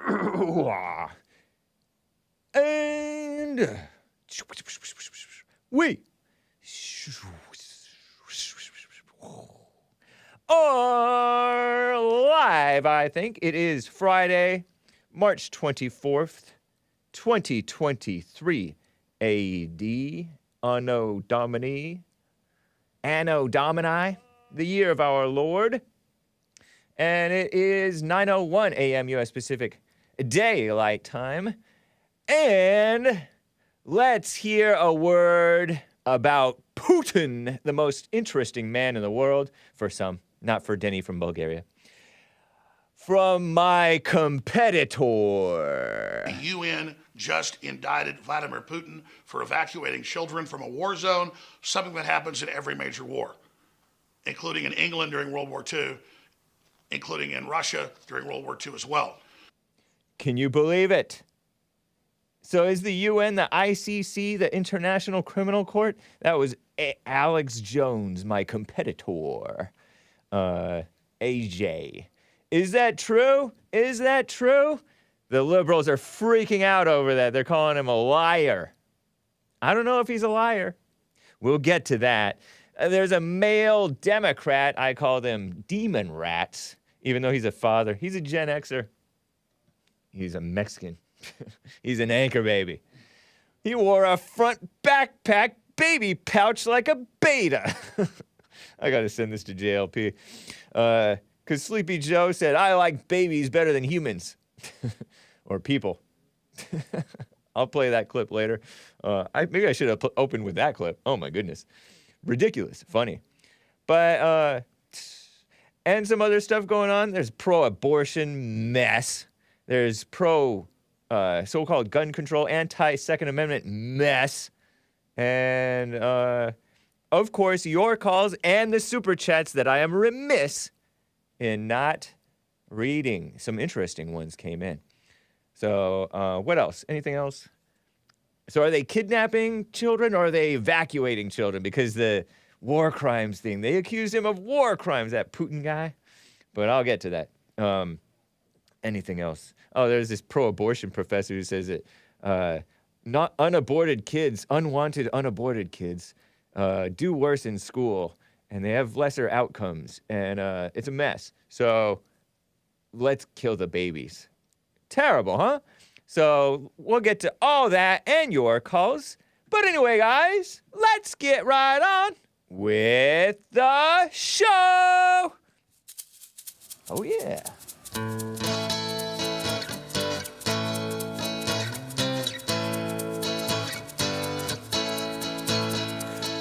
And we are live, I think. It is Friday, March 24th, 2023 AD, Anno Domini, the year of our Lord. And it is 9:01 a.m. U.S. Pacific Daylight Time. And let's hear a word about Putin, the most interesting man in the world, for some, not for Denny from Bulgaria. From my competitor. The UN just indicted Vladimir Putin for evacuating children from a war zone, something that happens in every major war, including in England during World War II, including in Russia during World War II as well. Can you believe it? So is the UN, the ICC, the International Criminal Court? That was Alex Jones, my competitor. AJ. Is that true? Is that true? The liberals are freaking out over that. They're calling him a liar. I don't know if he's a liar. We'll get to that. There's a male Democrat. I call them demon rats, even though he's a father. He's a Gen Xer. He's a Mexican. He's an anchor baby. He wore a front backpack baby pouch like a beta. I gotta send this to JLP. Because Sleepy Joe said, I like babies better than humans. Or people. I'll play that clip later. Maybe I should have opened with that clip. Oh my goodness. Ridiculous. Funny. But, and some other stuff going on. There's pro-abortion mess. There's so-called gun control, anti-Second Amendment mess. And, of course, your calls and the super chats that I am remiss in not reading. Some interesting ones came in. So, what else? Anything else? So are they kidnapping children or are they evacuating children? Because the war crimes thing, they accused him of war crimes, that Putin guy. But I'll get to that. Anything else? Oh, there's this pro-abortion professor who says that not unaborted kids, unwanted unaborted kids, do worse in school and they have lesser outcomes. And it's a mess. So let's kill the babies. Terrible, huh? So we'll get to all that and your calls. But anyway, guys, let's get right on with the show. Oh, yeah.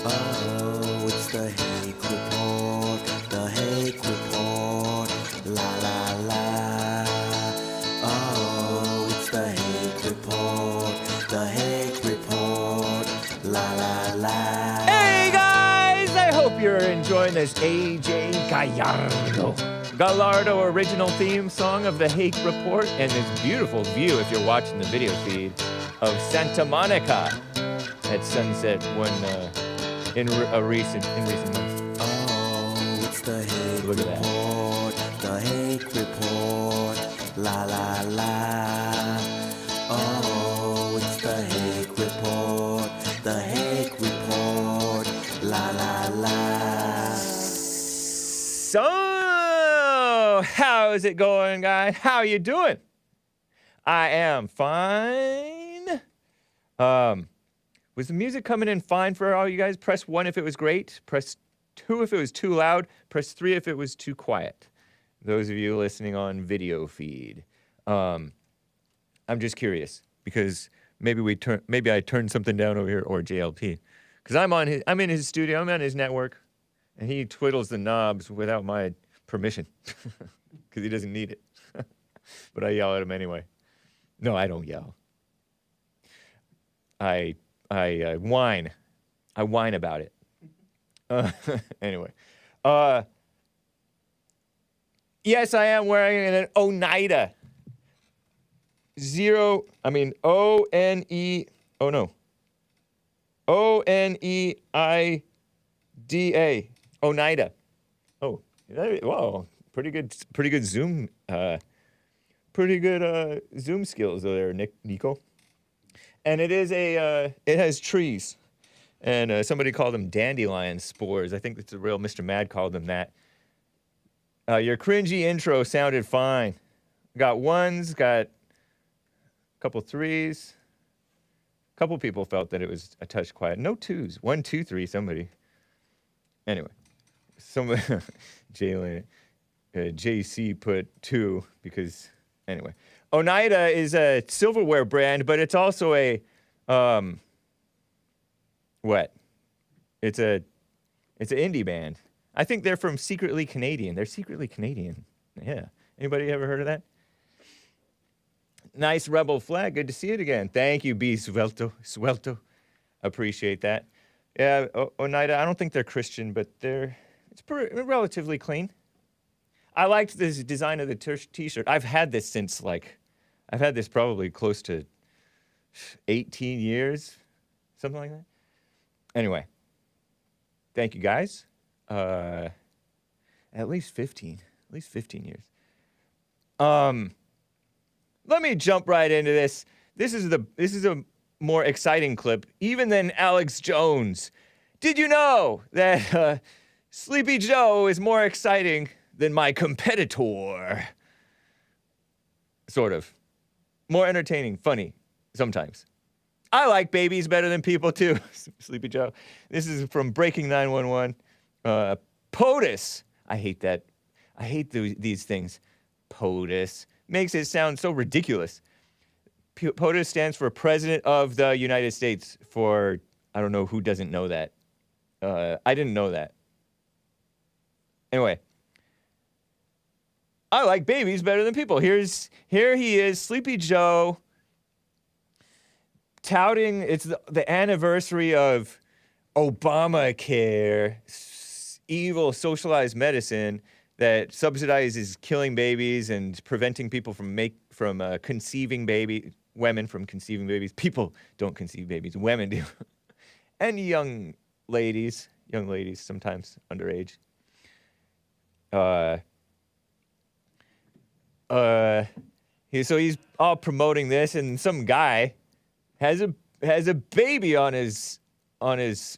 Oh, it's the Hake Report, the Hake Report, la la la. Oh, it's the Hake Report, the Hake Report, la la la. Hey guys, I hope you're enjoying this AJ Gallardo original theme song of the Hake Report and this beautiful view, if you're watching the video feed, of Santa Monica at sunset in recent months. Oh, it's the Hake Look at that. Report, the Hake Report, la la la. Oh, it's the Hake Report, the Hake Report, la la la. So, how's it going, guys? How you doing? I am fine. Was the music coming in fine for all you guys? Press 1 if it was great. Press 2 if it was too loud. Press 3 if it was too quiet. Those of you listening on video feed. I'm just curious because maybe I turned something down over here, or JLP. Because I'm in his studio, I'm on his network, and he twiddles the knobs without my permission. Because he doesn't need it. But I yell at him anyway. No, I don't yell. I whine. I whine about it. Anyway. Yes, I am wearing an Oneida. O-N-E... Oh, no. O-N-E-I-D-A. Oneida. Oh, whoa. Pretty good Zoom pretty good Zoom skills there, Nico. And it has trees. And somebody called them dandelion spores. I think it's the real Mr. Mad called them that. Your cringy intro sounded fine. Got ones, got a couple threes. A couple people felt that it was a touch quiet. No twos. 1, 2, 3, somebody. Anyway. Somebody, JC put 2 because, anyway. Oneida is a silverware brand, but it's also a, what? It's an indie band. I think they're from Secretly Canadian. They're Secretly Canadian. Yeah. Anybody ever heard of that? Nice rebel flag. Good to see it again. Thank you, B. Suelto. Appreciate that. Yeah, Oneida, I don't think they're Christian, but it's relatively clean. I liked this design of the t-shirt. I've had this probably close to 18 years, something like that. Anyway, thank you guys. At least 15 years. Let me jump right into this. This is a more exciting clip, even than Alex Jones. Did you know that Sleepy Joe is more exciting than my competitor? Sort of. More entertaining, funny, sometimes. I like babies better than people, too. Sleepy Joe. This is from Breaking 911. POTUS. I hate that. I hate these things. POTUS. Makes it sound so ridiculous. POTUS stands for President of the United States for, I don't know who doesn't know that. I didn't know that. Anyway. I like babies better than people. Here he is, Sleepy Joe, touting it's the anniversary of Obamacare, evil socialized medicine that subsidizes killing babies and preventing people from conceiving women from conceiving babies. People don't conceive babies, women do. And young ladies sometimes underage. So he's all promoting this, and some guy has a baby on his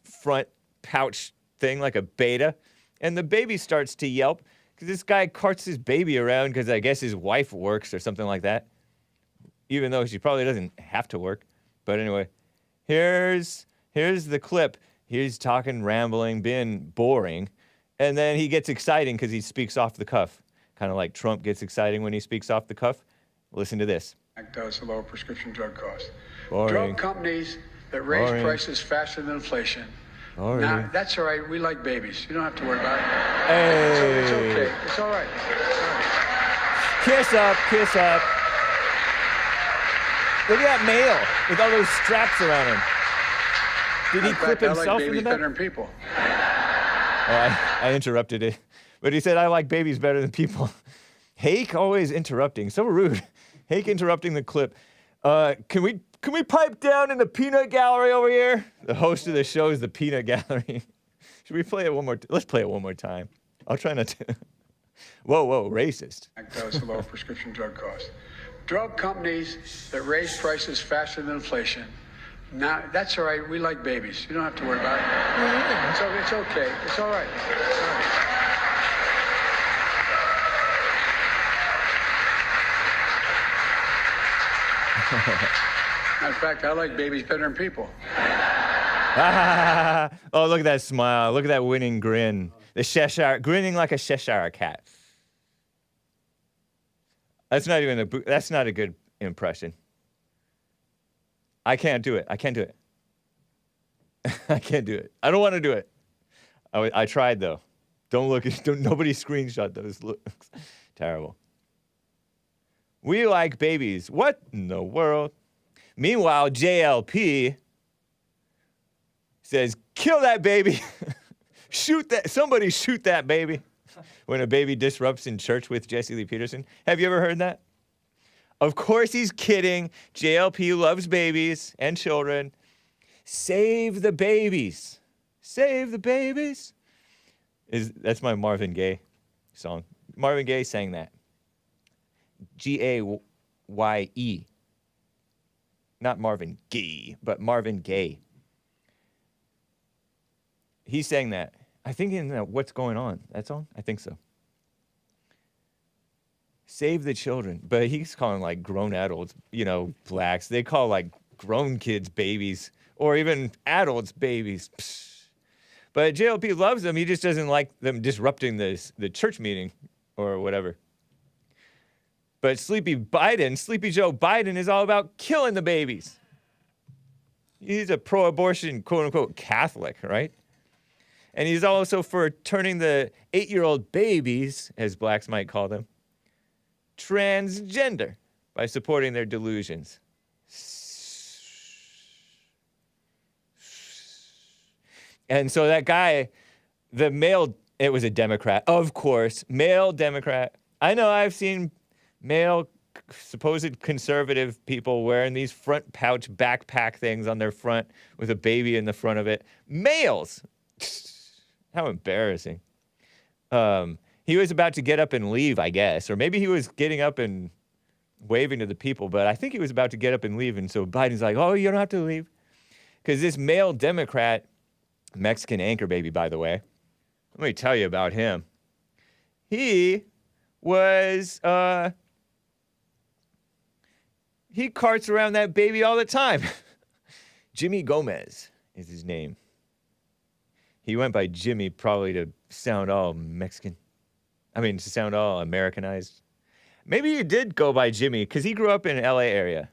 front pouch thing, like a beta, and the baby starts to yelp because this guy carts his baby around because I guess his wife works or something like that, even though she probably doesn't have to work. But anyway, here's the clip. He's talking, rambling, being boring, and then he gets exciting because he speaks off the cuff. Kind of like Trump gets exciting when he speaks off the cuff. Listen to this. Does lower prescription drug costs. Boring. Drug companies that raise prices faster than inflation. Now, that's all right. We like babies. You don't have to worry about it. Hey. It's okay. It's all right. Kiss up. Look at that male with all those straps around him. Did he clip himself I like in the babies back? better than people. Oh, I interrupted it. But he said, I like babies better than people. Hake always interrupting. So rude. Hake interrupting the clip. Can we pipe down in the peanut gallery over here? The host of the show is the peanut gallery. Should we play it one more? Let's play it one more time. I'll try not to. Whoa, racist. Does lower prescription drug costs. Drug companies that raise prices faster than inflation. Now, that's all right. We like babies. You don't have to worry about it. So it's okay. It's all right. It's all right. In fact, I like babies better than people. Oh, look at that smile. Look at that winning grin. The Cheshire, grinning like a Cheshire cat. That's not a good impression. I can't do it. I can't do it. I don't want to do it. I tried though. Nobody screenshot those looks. Terrible. We like babies. What in the world? Meanwhile, JLP says, kill that baby. Somebody shoot that baby. When a baby disrupts in church with Jesse Lee Peterson. Have you ever heard that? Of course he's kidding. JLP loves babies and children. Save the babies. Save the babies. That's my Marvin Gaye song. Marvin Gaye sang that. Gaye. Not Marvin Gaye, but Marvin Gaye. He sang that. I think in What's Going On, that song? I think so. Save the children. But he's calling like grown adults, blacks. They call like grown kids babies or even adults babies. Psst. But JLP loves them. He just doesn't like them disrupting the church meeting or whatever. But Sleepy Joe Biden is all about killing the babies. He's a pro-abortion, quote-unquote, Catholic, right? And he's also for turning the 8-year-old babies, as blacks might call them, transgender by supporting their delusions. And so that guy, it was a Democrat, of course, male Democrat. I know I've seen male supposed conservative people wearing these front pouch backpack things on their front with a baby in the front of it. Males. How embarrassing. He was about to get up and leave, I guess. Or maybe he was getting up and waving to the people, but I think he was about to get up and leave. And so Biden's like, oh, you don't have to leave. Because this male Democrat, Mexican anchor baby, by the way, let me tell you about him. He was, he carts around that baby all the time. Jimmy Gomez is his name. He went by Jimmy probably to sound all Mexican. To sound all Americanized. Maybe he did go by Jimmy because he grew up in LA area.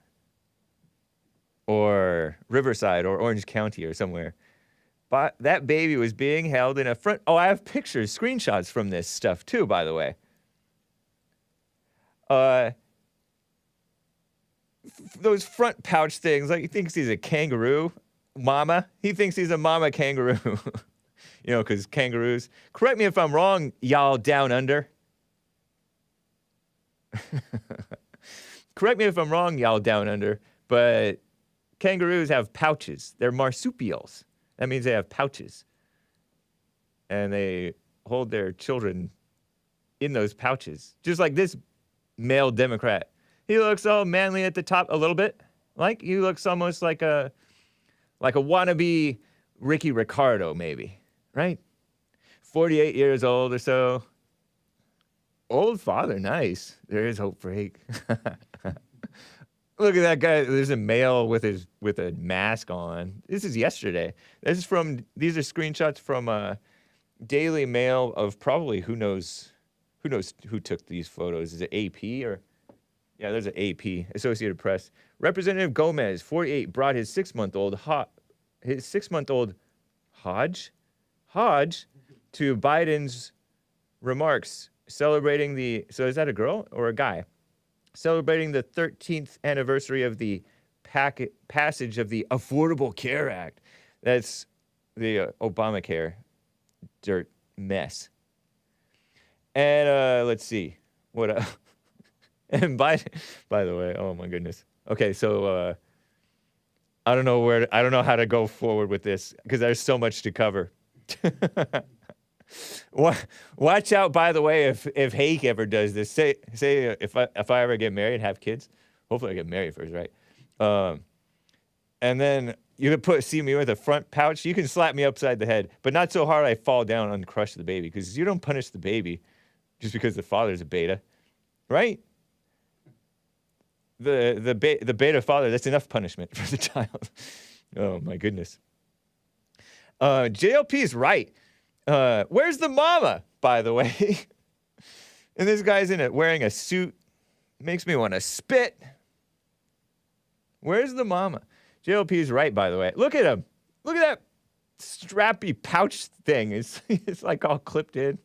Or Riverside or Orange County or somewhere. But that baby was being held in a front... Oh, I have pictures, screenshots from this stuff too, by the way. Those front pouch things, like he thinks he's a kangaroo mama. He thinks he's a mama kangaroo. Because kangaroos. Correct me if I'm wrong, y'all down under. Correct me if I'm wrong, y'all down under. But kangaroos have pouches. They're marsupials. That means they have pouches. And they hold their children in those pouches. Just like this male Democrat. He looks all manly at the top a little bit. He looks almost like a wannabe Ricky Ricardo, maybe. Right? 48 years old or so. Old father, nice. There is hope for Hake. Look at that guy. There's a male with a mask on. This is yesterday. These are screenshots from Daily Mail of probably who knows who took these photos. Is it AP or? Yeah, there's an AP, Associated Press. Representative Gomez, 48, brought his 6-month-old Hodge to Biden's remarks celebrating so is that a girl or a guy? Celebrating the 13th anniversary of the passage of the Affordable Care Act. That's the Obamacare dirt mess. And let's see. What and by the way, oh my goodness. Okay, so I don't know how to go forward with this because there's so much to cover. Watch out, by the way, if Hake ever does this. Say if I ever get married and have kids, hopefully I get married first, right? And then you could see me with a front pouch. You can slap me upside the head, but not so hard I fall down and crush the baby, because you don't punish the baby just because the father's a beta, right? The beta father, that's enough punishment for the child. Oh my goodness. JLP is right. Where's the mama, by the way? And this guy's wearing a suit. Makes me want to spit. Where's the mama? JLP is right, by the way. Look at him. Look at that strappy pouch thing. It's like all clipped in.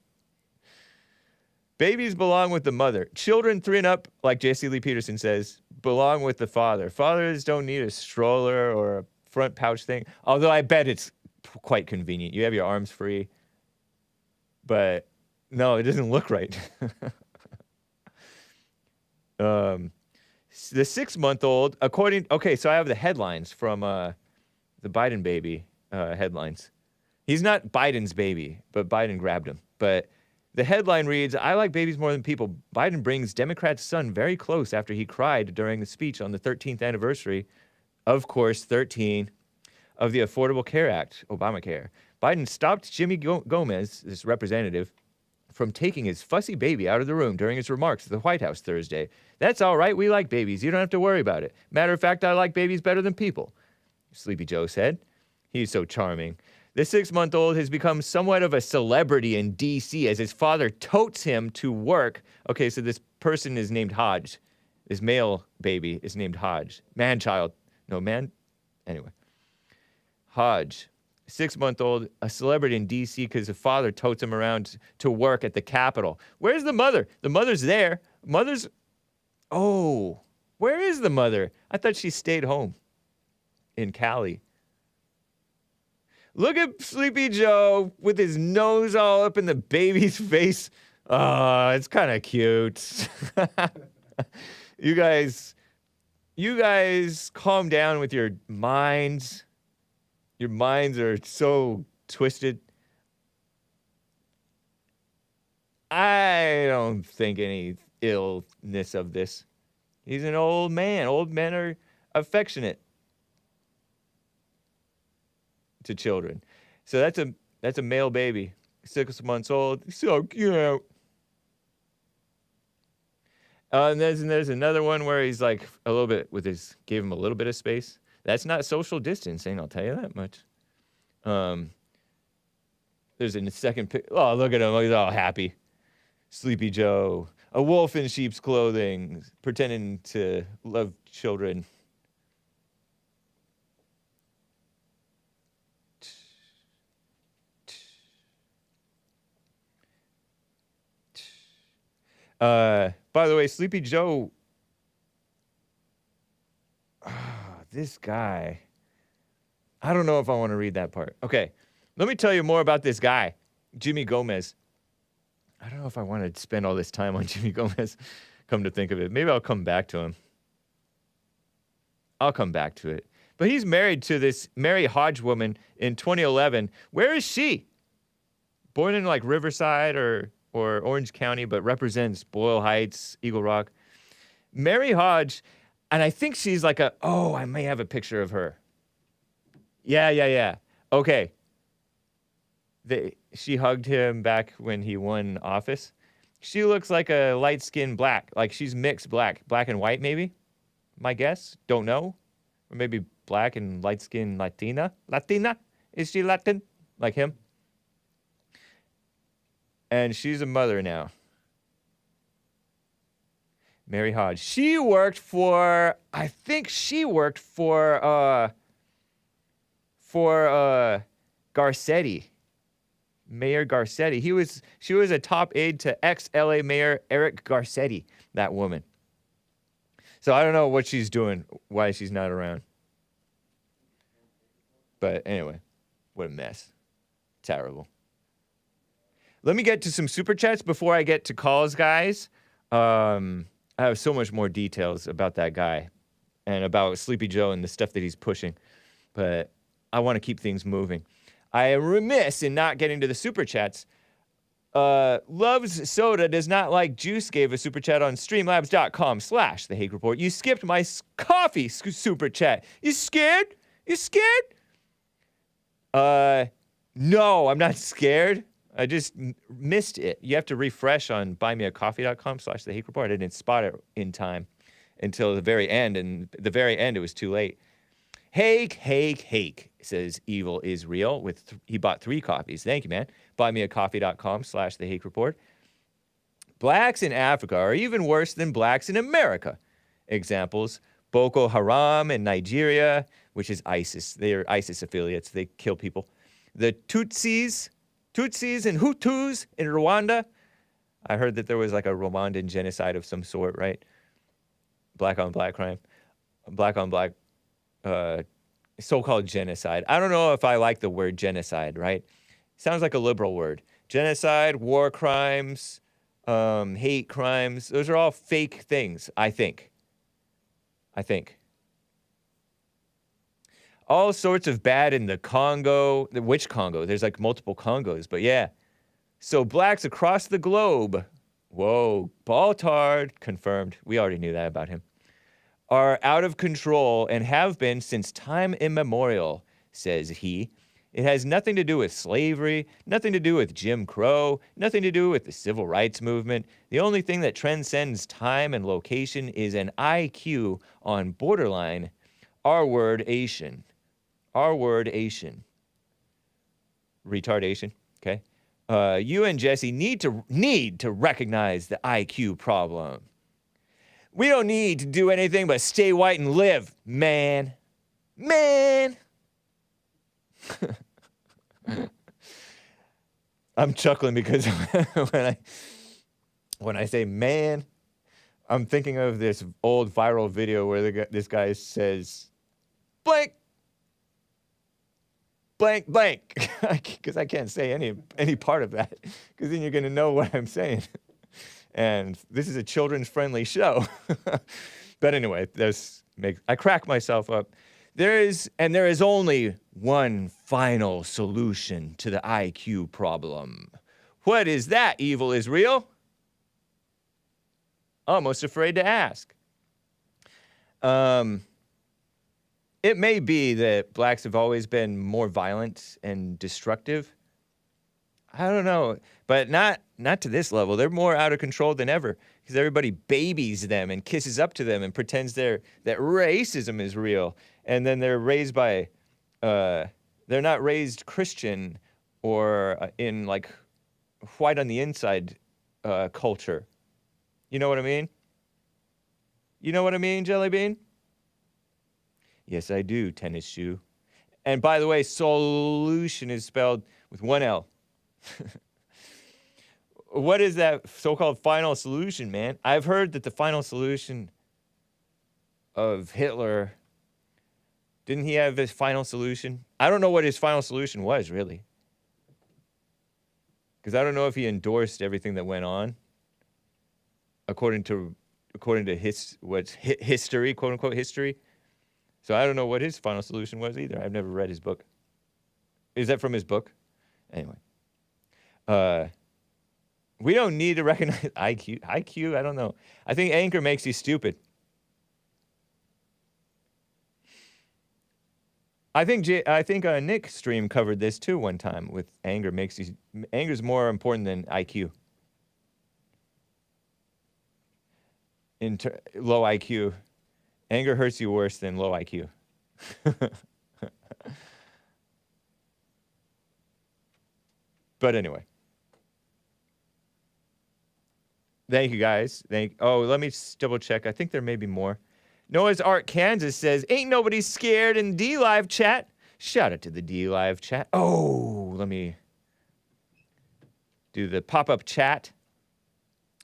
Babies belong with the mother. Children 3 and up, like J.C. Lee Peterson says, belong with the father. Fathers don't need a stroller or a front pouch thing. Although I bet it's quite convenient. You have your arms free. But no, it doesn't look right. The 6-month-old, so I have the headlines from the Biden baby headlines. He's not Biden's baby, but Biden grabbed him. But The headline reads, I like babies more than people. Biden brings Democrat's son very close after he cried during the speech on the 13th anniversary, of course, 13, of the Affordable Care Act, Obamacare. Biden stopped Jimmy Gomez, this representative, from taking his fussy baby out of the room during his remarks at the White House Thursday. That's all right. We like babies. You don't have to worry about it. Matter of fact, I like babies better than people, Sleepy Joe said. He's so charming. The 6-month-old has become somewhat of a celebrity in D.C. as his father totes him to work. Okay, so this person is named Hodge. This male baby is named Hodge. Man-child. No, man. Anyway. Hodge. 6-month-old, a celebrity in D.C. because the father totes him around to work at the Capitol. Where's the mother? The mother's there. Mother's... Oh, where is the mother? I thought she stayed home in Cali. Look at Sleepy Joe with his nose all up in the baby's face. Oh, it's kind of cute. You guys calm down with your minds. Your minds are so twisted. I don't think any illness of this. He's an old man. Old men are affectionate to children. So that's a male baby, 6 months old. So cute. And there's another one where he's like a little bit gave him a little bit of space. That's not social distancing, I'll tell you that much. There's a second pic. Oh, look at him. He's all happy. Sleepy Joe. A wolf in sheep's clothing, pretending to love children. By the way, Sleepy Joe, this guy, I don't know if I want to read that part. Okay, let me tell you more about this guy, Jimmy Gomez. I don't know if I want to spend all this time on Jimmy Gomez, come to think of it. Maybe I'll come back to him. I'll come back to it. But he's married to this Mary Hodge woman in 2011. Where is she? Born in like Riverside or Orange County, but represents Boyle Heights, Eagle Rock. Mary Hodge, and I think she's like I may have a picture of her. Yeah. Okay. She hugged him back when he won office. She looks like a light-skinned black, like she's mixed black and white maybe, my guess, don't know. Or maybe black and light-skinned Latina? Is she Latin? Like him? And she's a mother now. Mary Hodge. I think she worked for Garcetti. Mayor Garcetti. She was a top aide to ex-LA Mayor Eric Garcetti, that woman. So I don't know what she's doing, why she's not around. But anyway, what a mess. Terrible. Let me get to some super chats before I get to calls, guys. I have so much more details about that guy and about Sleepy Joe and the stuff that he's pushing. But I want to keep things moving. I am remiss in not getting to the super chats. Loves Soda does not like juice gave a super chat on streamlabs.com/the Hake Report. You skipped my coffee super chat. You scared? No, I'm not scared. I just missed it. You have to refresh on buymeacoffee.com/the Hake Report. I didn't spot it in time until the very end, and at the very end it was too late. Hake says evil is real. He bought 3 coffees. Thank you, man. Buymeacoffee.com/the Hake Report. Blacks in Africa are even worse than blacks in America. Examples: Boko Haram in Nigeria, which is ISIS. They are ISIS affiliates. They kill people. The Tutsis and Hutus in Rwanda. I heard that there was like a Rwandan genocide of some sort, right? Black on black crime. Black on black so-called genocide. I don't know if I like the word genocide, right? Sounds like a liberal word. Genocide, war crimes, hate crimes. Those are all fake things, I think. All sorts of bad in the Congo. Which Congo? There's like multiple Congos, but yeah. So blacks across the globe, whoa, Baltard, confirmed, we already knew that about him, are out of control and have been since time immemorial, says he. It has nothing to do with slavery, nothing to do with Jim Crow, nothing to do with the civil rights movement. The only thing that transcends time and location is an IQ on borderline R-word-ation. R-word-ation. Retardation, okay? You and Jesse need to recognize the IQ problem. We don't need to do anything but stay white and live, man. Man! I'm chuckling because when I say man, I'm thinking of this old viral video where this guy says, blank, blank, blank, because I can't say any part of that, because then you're going to know what I'm saying. And this is a children's friendly show. But anyway, I crack myself up. There is only one final solution to the IQ problem. What is that, evil Israel? Almost afraid to ask. It may be that blacks have always been more violent and destructive. I don't know, but not to this level. They're more out of control than ever because everybody babies them and kisses up to them and pretends that racism is real. And then they're raised by, they're not raised Christian or in like white on the inside culture. You know what I mean? You know what I mean, Jelly Bean? Yes, I do, tennis shoe. And by the way, solution is spelled with one L. What is that so-called final solution, man? I've heard that the final solution of Hitler, didn't he have his final solution? I don't know what his final solution was, really. Because I don't know if he endorsed everything that went on. According to history, quote unquote history. So I don't know what his final solution was either. I've never read his book. Is that from his book? Anyway. We don't need to recognize IQ. IQ, I don't know. I think anger makes you stupid. I think Nick Stream covered this too one time with anger makes you. Anger's more important than IQ. Low IQ. Anger hurts you worse than low IQ. But anyway. Thank you, guys. Let me double check. I think there may be more. Noah's Ark, Kansas says, ain't nobody scared in D-Live chat. Shout out to the D-Live chat. Oh, let me do the pop-up chat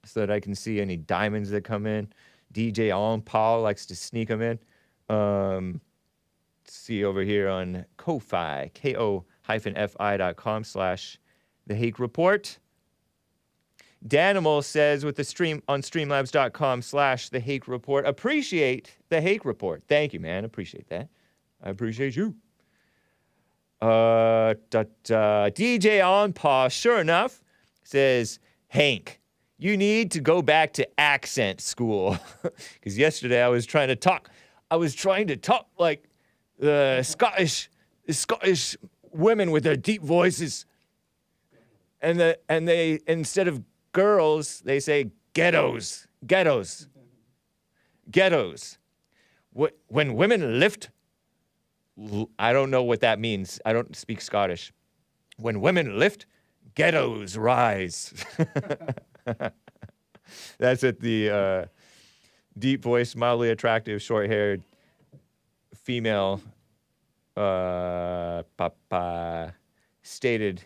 so that I can see any diamonds that come in. DJ Alan Paul likes to sneak them in. See over here on Ko-Fi, ko-fi.com/The Hake Report. Danimal says with the stream on streamlabs.com/The Hake Report. Appreciate the Hake Report. Thank you, man. Appreciate that. I appreciate you. DJ On Paw, sure enough, says, Hank, you need to go back to accent school. Because yesterday I was trying to talk like the Scottish women with their deep voices. And they instead of girls, they say ghettos. When women lift, I don't know what that means. I don't speak Scottish. When women lift, ghettos rise. That's what the deep voiced, mildly attractive, short-haired female stated.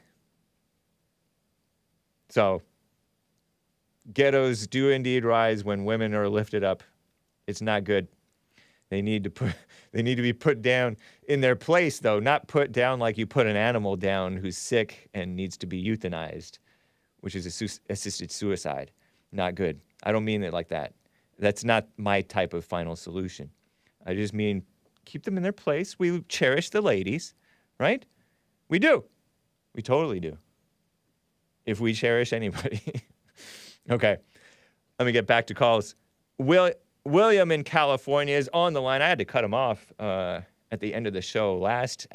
So, ghettos do indeed rise when women are lifted up. It's not good. They need to be put down in their place, though, not put down like you put an animal down who's sick and needs to be euthanized, which is assisted suicide. Not good. I don't mean it like that. That's not my type of final solution. I just mean keep them in their place. We cherish the ladies, right? We do. We totally do. if we cherish anybody. Okay. Let me get back to calls. William in California is on the line. I had to cut him off at the end of the show last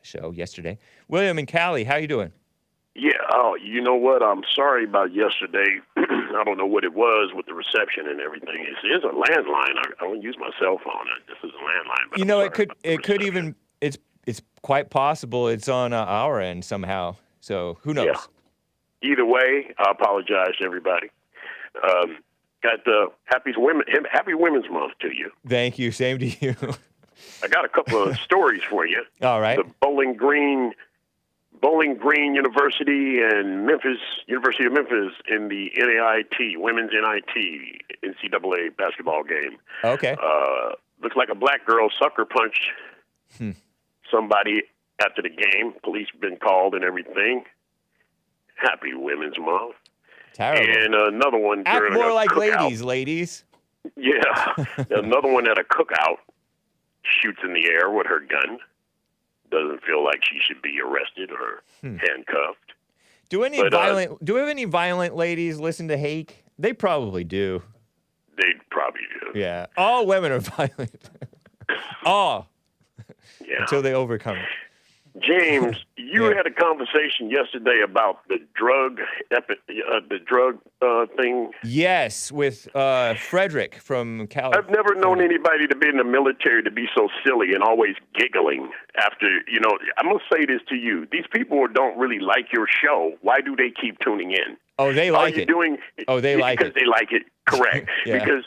show yesterday. William in Cali, how you doing? Yeah, you know what? I'm sorry about yesterday. I don't know what it was with the reception and everything. It's a landline. I don't use my cell phone. This is a landline. But you know, it could even. It's quite possible it's on our end somehow. So who knows? Yeah. Either way, I apologize to everybody. Got the Happy Women's Month to you. Thank you. Same to you. I got a couple of stories for you. All right. The Bowling Green University and University of Memphis in the NAIT, women's NIT, NCAA basketball game. Okay. Looks like a black girl sucker punched somebody after the game. Police been called and everything. Happy Women's Month. Terrible. And another one Act during more a like cookout. ladies. Yeah. Another one at a cookout shoots in the air with her gun. Doesn't feel like she should be arrested or handcuffed. Do any violent ladies listen to Hake? They probably do. They probably do. Yeah. All women are violent. All. Yeah. Until they overcome it. James, you had a conversation yesterday about the drug thing. Yes, with Frederick from California. I've never known anybody to be in the military to be so silly and always giggling after, I'm going to say this to you. These people don't really like your show. Why do they keep tuning in? Oh, they like it. They like it. Because they like it, correct. Yeah. Because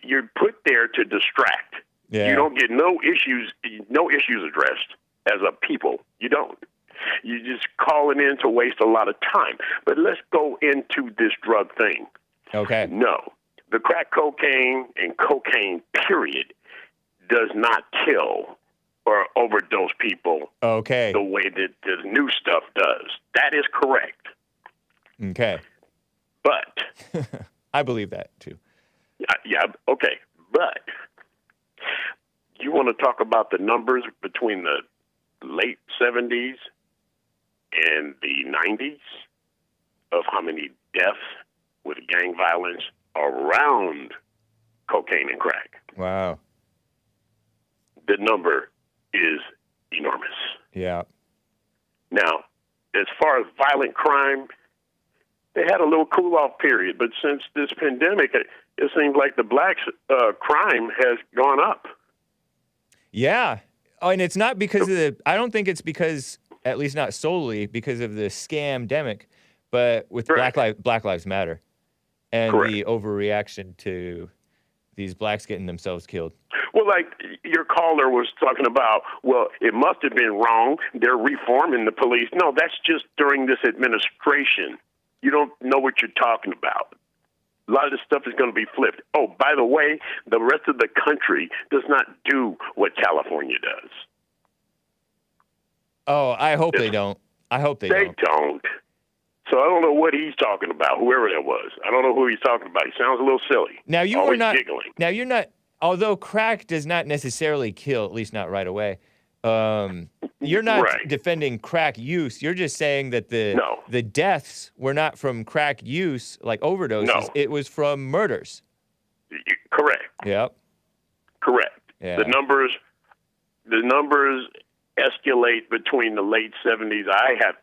you're put there to distract. Yeah. You don't get no issues addressed as a people. You don't. You just calling in to waste a lot of time. But let's go into this drug thing. Okay. No. The crack cocaine and cocaine, period, does not kill or overdose people the way that the new stuff does. That is correct. Okay. But I believe that, too. Yeah, okay. But you want to talk about the numbers between the late 70s and the 90s of how many deaths with gang violence around cocaine and crack. Wow. The number is enormous. Yeah. Now, as far as violent crime, they had a little cool-off period, but since this pandemic, it seems like the blacks' crime has gone up. Yeah. Oh, and it's not because of I don't think it's because, at least not solely, because of the scam-demic, but with Black Lives Matter and the overreaction to these blacks getting themselves killed. Well, like your caller was talking about, well, it must have been wrong. They're reforming the police. No, that's just during this administration. You don't know what you're talking about. A lot of this stuff is going to be flipped. Oh, by the way, the rest of the country does not do what California does. Oh, I hope they don't. I hope they don't. They don't. So I don't know what he's talking about, whoever that was. I don't know who he's talking about. He sounds a little silly. Now, you Always are not giggling. Now, you're not, although crack does not necessarily kill, at least not right away, you're not defending crack use. You're just saying that the deaths were not from crack use, like overdoses. No. It was from murders. Correct. Yep. Correct. Yeah. The numbers escalate between the late 70s.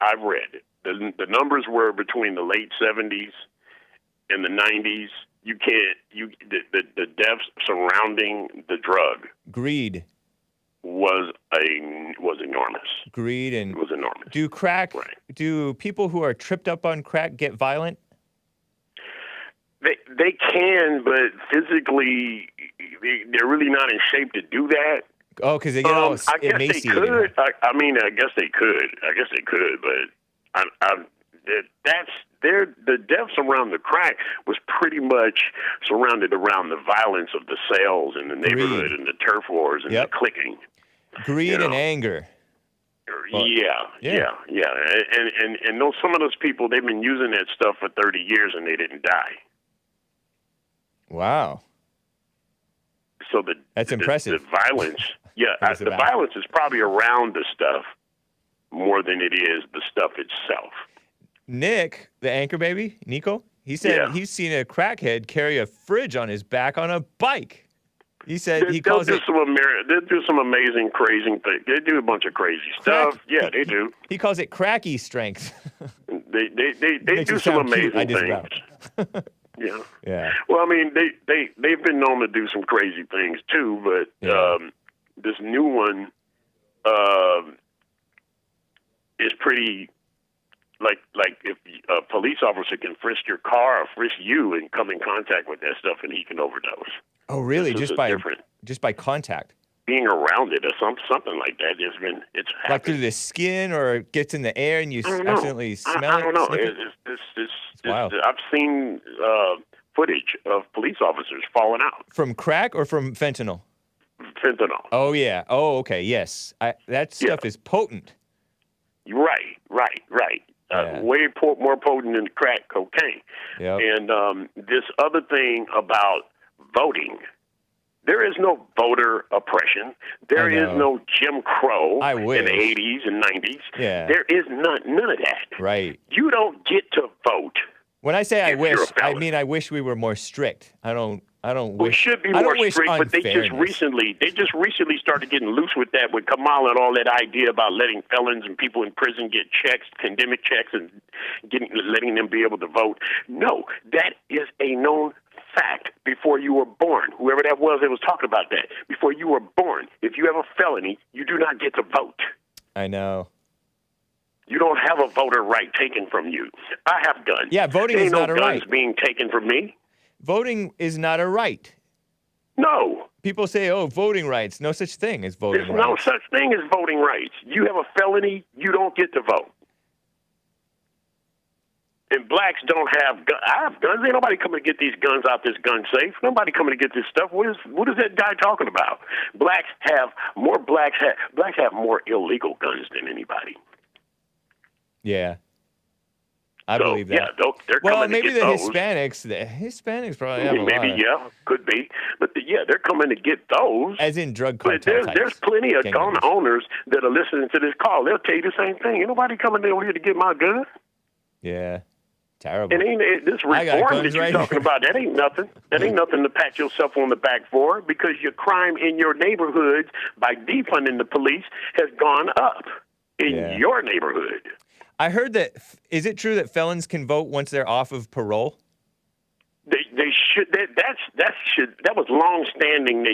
I've read it. The numbers were between the late 70s and the 90s. The deaths surrounding the drug. Greed. Was enormous. Greed and was enormous. Do people who are tripped up on crack get violent? They can, but physically they're really not in shape to do that. Oh, because they get all emaciated. They could. I guess they could, but the deaths around the crack was pretty much surrounded around the violence of the sales in the neighborhood and the turf wars and the clicking. Greed and anger. Yeah. And some of those people, they've been using that stuff for 30 years and they didn't die. Wow. So that's impressive. The violence, the violence is probably around the stuff more than it is the stuff itself. Nick, the anchor baby, Nico, he said he's seen a crackhead carry a fridge on his back on a bike. He said They'll do some amazing, crazy things. They do a bunch of crazy stuff. Yeah, they do. He calls it cracky strength. They do some amazing things. Yeah. Yeah. Well, I mean, they've been known to do some crazy things too, but this new one is pretty. Like if a police officer can frisk your car or frisk you and come in contact with that stuff, and he can overdose. Oh, really? Just by contact? Being around it or something like that. It's happened. Like through the skin, or it gets in the air and you accidentally smell it? I don't know. It's wild. I've seen footage of police officers falling out. From crack or from fentanyl? Fentanyl. Oh, yeah. Oh, okay. Yes. That stuff is potent. Right. Way more potent than crack cocaine. Yep. And this other thing about voting, there is no voter oppression. There is no Jim Crow in the 80s and 90s. Yeah. There is none of that. Right. You don't get to vote. When I say I wish, I mean I wish we were more strict. I don't wish. We should be more strict, but they just recently started getting loose with that with Kamala and all that idea about letting felons and people in prison get checks, pandemic checks, and letting them be able to vote. No, that is a known fact before you were born. Whoever that was talking about that. Before you were born, if you have a felony, you do not get to vote. I know. You don't have a voter right taken from you. I have guns. Yeah, voting is not a right. Guns being taken from me. Voting is not a right. No. People say, oh, voting rights. No such thing as voting rights. There's no such thing as voting rights. You have a felony, you don't get to vote. And blacks don't have guns. I have guns. Ain't nobody coming to get these guns out this gun safe. Nobody coming to get this stuff. What is that guy talking about? Blacks have more illegal guns than anybody. Yeah. I believe that. Yeah, they're coming maybe to get those. The Hispanics probably have a lot. Maybe, could be. But they're coming to get those. As in drug cartel But there's plenty of gun owners that are listening to this call. They'll tell you the same thing. Ain't nobody coming over here to get my gun. Yeah. Terrible. And this reform that you're talking about, that ain't nothing. That ain't nothing to pat yourself on the back for, because your crime in your neighborhoods by defunding the police has gone up in your neighborhood. I heard that. Is it true that felons can vote once they're off of parole? They should. That was long standing.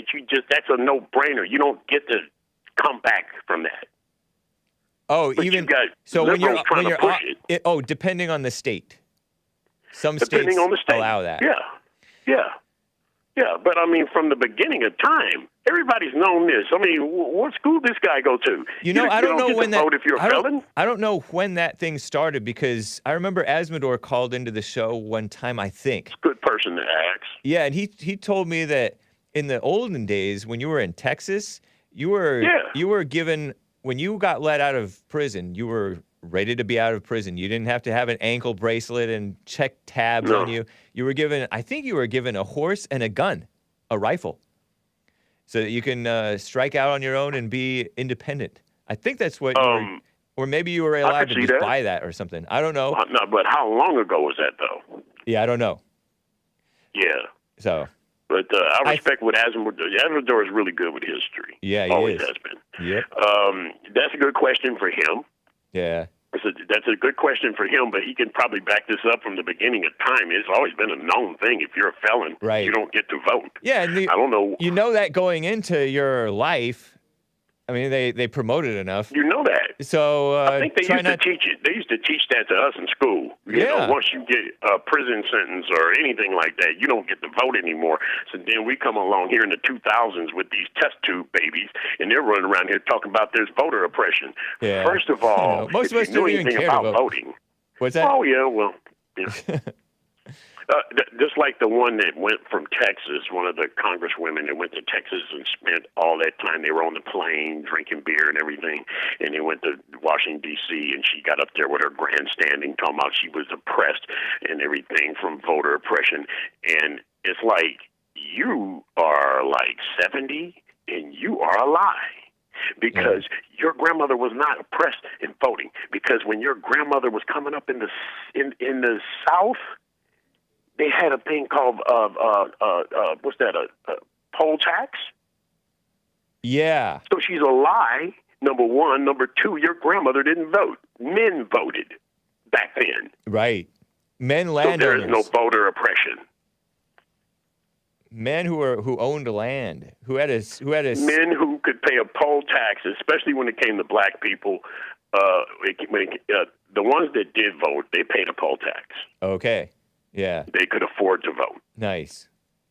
That's a no brainer. You don't get to come back from that. Oh, but even so when you're off, depending on the state. Some states allow that. Yeah. But I mean, from the beginning of time, everybody's known this. I mean, what school did this guy go to? I don't know when that. Vote if you're a felon? I don't know when that thing started, because I remember Asmodor called into the show one time. I think. Good person to ask. Yeah, and he told me that in the olden days, when you were in Texas, you were given, when you got let out of prison, you were ready to be out of prison. You didn't have to have an ankle bracelet and check tabs on you. You were given, I think you were given a horse and a gun, a rifle, so that you can strike out on your own and be independent. I think that's what or maybe you were allowed to just buy that or something. I don't know. No, but how long ago was that, though? Yeah, I don't know. Yeah. So. But I respect what Asmodor. Asmodor is really good with history. Yeah, he always is. Has been. Yep. That's a good question for him. Yeah. That's a good question for him, but he can probably back this up from the beginning of time. It's always been a known thing. If you're a felon, you don't get to vote. Yeah, and I don't know. You know that going into your life. I mean, they promote it enough. You know that. So I think they used to teach it. They used to teach that to us in school. You know, once you get a prison sentence or anything like that, you don't get to vote anymore. So then we come along here in the 2000s with these test tube babies, and they're running around here talking about there's voter oppression. Yeah. First of all, most of us don't even care about to vote. voting. What's that? Oh yeah, well, yeah. Just like the one that went from Texas, one of the congresswomen that went to Texas and spent all that time. They were on the plane drinking beer and everything, and they went to Washington, D.C., and she got up there with her grandstanding, talking about she was oppressed and everything from voter oppression. And it's like, you are like 70, and you are a lie. because your grandmother was not oppressed in voting. Because when your grandmother was coming up in the South, they had a thing called what's that? A poll tax. Yeah. So she's a lie. Number one. Number two, your grandmother didn't vote. Men voted back then. Right. Men So landowners. there is no voter oppression. Men who owned land, who had a Men who could pay a poll tax, especially when it came to black people. The ones that did vote, they paid a poll tax. Okay. Yeah. They could afford to vote. Nice.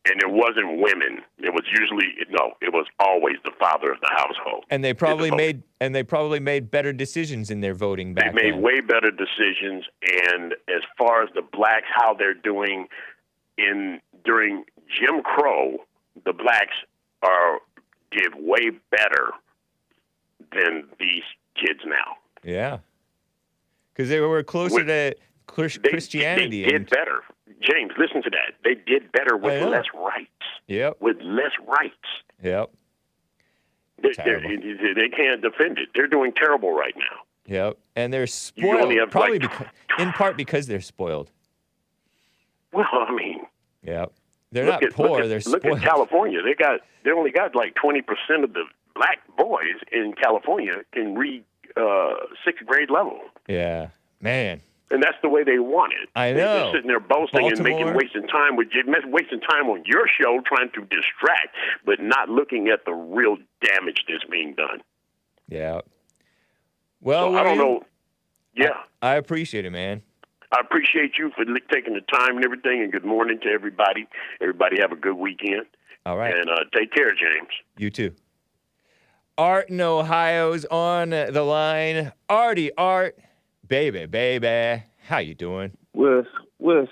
And it wasn't women. It was it was always the father of the household. And they probably made better decisions in their voting back then. They made way better decisions. And as far as the blacks, how they're doing during Jim Crow, the blacks did way better than these kids now. Yeah. Because they were closer to Christianity. They did better. James, listen to that. They did better with less rights. Yep. With less rights. Yep. They can't defend it. They're doing terrible right now. Yep. And they're spoiled, probably in part because they're spoiled. Well, I mean. Yep. They're not poor. They're spoiled. Look at California. They only got like 20% of the black boys in California can read 6th grade level. Yeah. Man. And that's the way they want it. I know. They're sitting there boasting Baltimore. and wasting time on your show trying to distract, but not looking at the real damage that's being done. Yeah. Well, so I don't know. Yeah. I appreciate it, man. I appreciate you for taking the time and everything, and good morning to everybody. Everybody have a good weekend. All right. And take care, James. You too. Art in Ohio's on the line. Art. Baby, how you doing? What's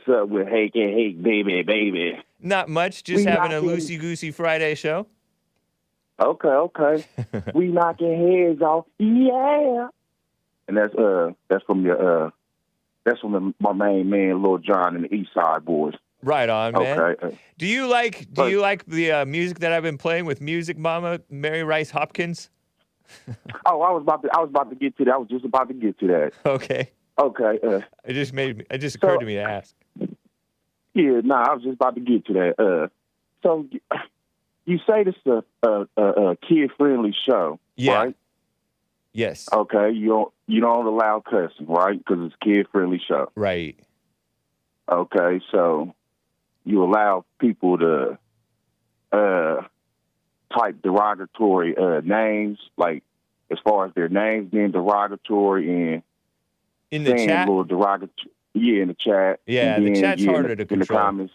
up with Hake and Hake, baby? Not much, just having a loosey-goosey Friday show. Okay. We knocking heads off, yeah. And that's from my main man, Lil John and the East Side Boys. Right on, man. Okay. Do you like the music that I've been playing with Music Mama Mary Rice Hopkins? Oh, I was about to get to that. I was just about to get to that. Okay. It just occurred to me to ask. Yeah, I was just about to get to that. So you say this is a kid-friendly show, right? Yes. Okay. You don't allow cussing, right? Because it's a kid-friendly show. Right. Okay. So you allow people to type derogatory names, like as far as their names being derogatory and in the chat, little derogatory. Yeah, in the chat. Yeah, the chat's harder to control. In the comments.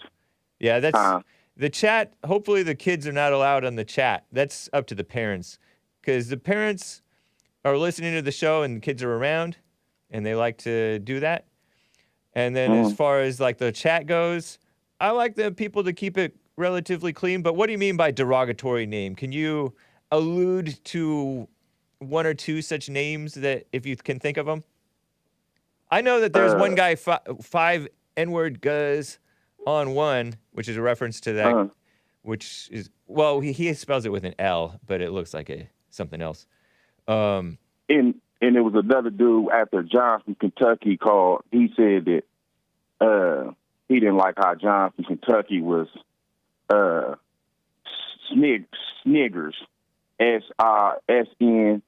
Yeah, that's the chat. Hopefully, the kids are not allowed on the chat. That's up to the parents, because the parents are listening to the show and the kids are around, and they like to do that. And then as far as like the chat goes, I like the people to keep it relatively clean. But what do you mean by derogatory name? Can you allude to one or two such names that, if you can think of them? I know that there's one guy, 5 N-word guys on one, which is a reference to that, which is, well, he spells it with an L, but it looks like something else. And there was another dude after John from Kentucky called. He said that he didn't like how John from Kentucky was sniggers, SNIGGER.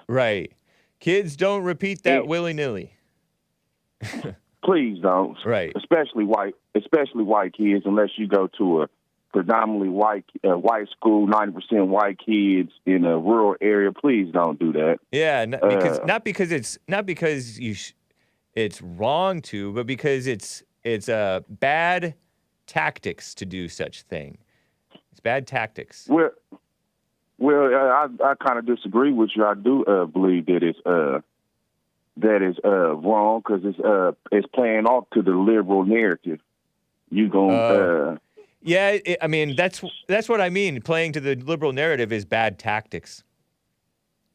Right. Kids don't repeat that willy-nilly. Please don't. Right. Especially white kids, unless you go to a predominantly white school, 90% white kids in a rural area. Please don't do that. Yeah, not because it's wrong to, but because it's bad tactics to do such thing. It's bad tactics. Well, I kind of disagree with you. I do believe that it's wrong, because it's playing off to the liberal narrative. You gonna yeah, I mean that's what I mean. Playing to the liberal narrative is bad tactics.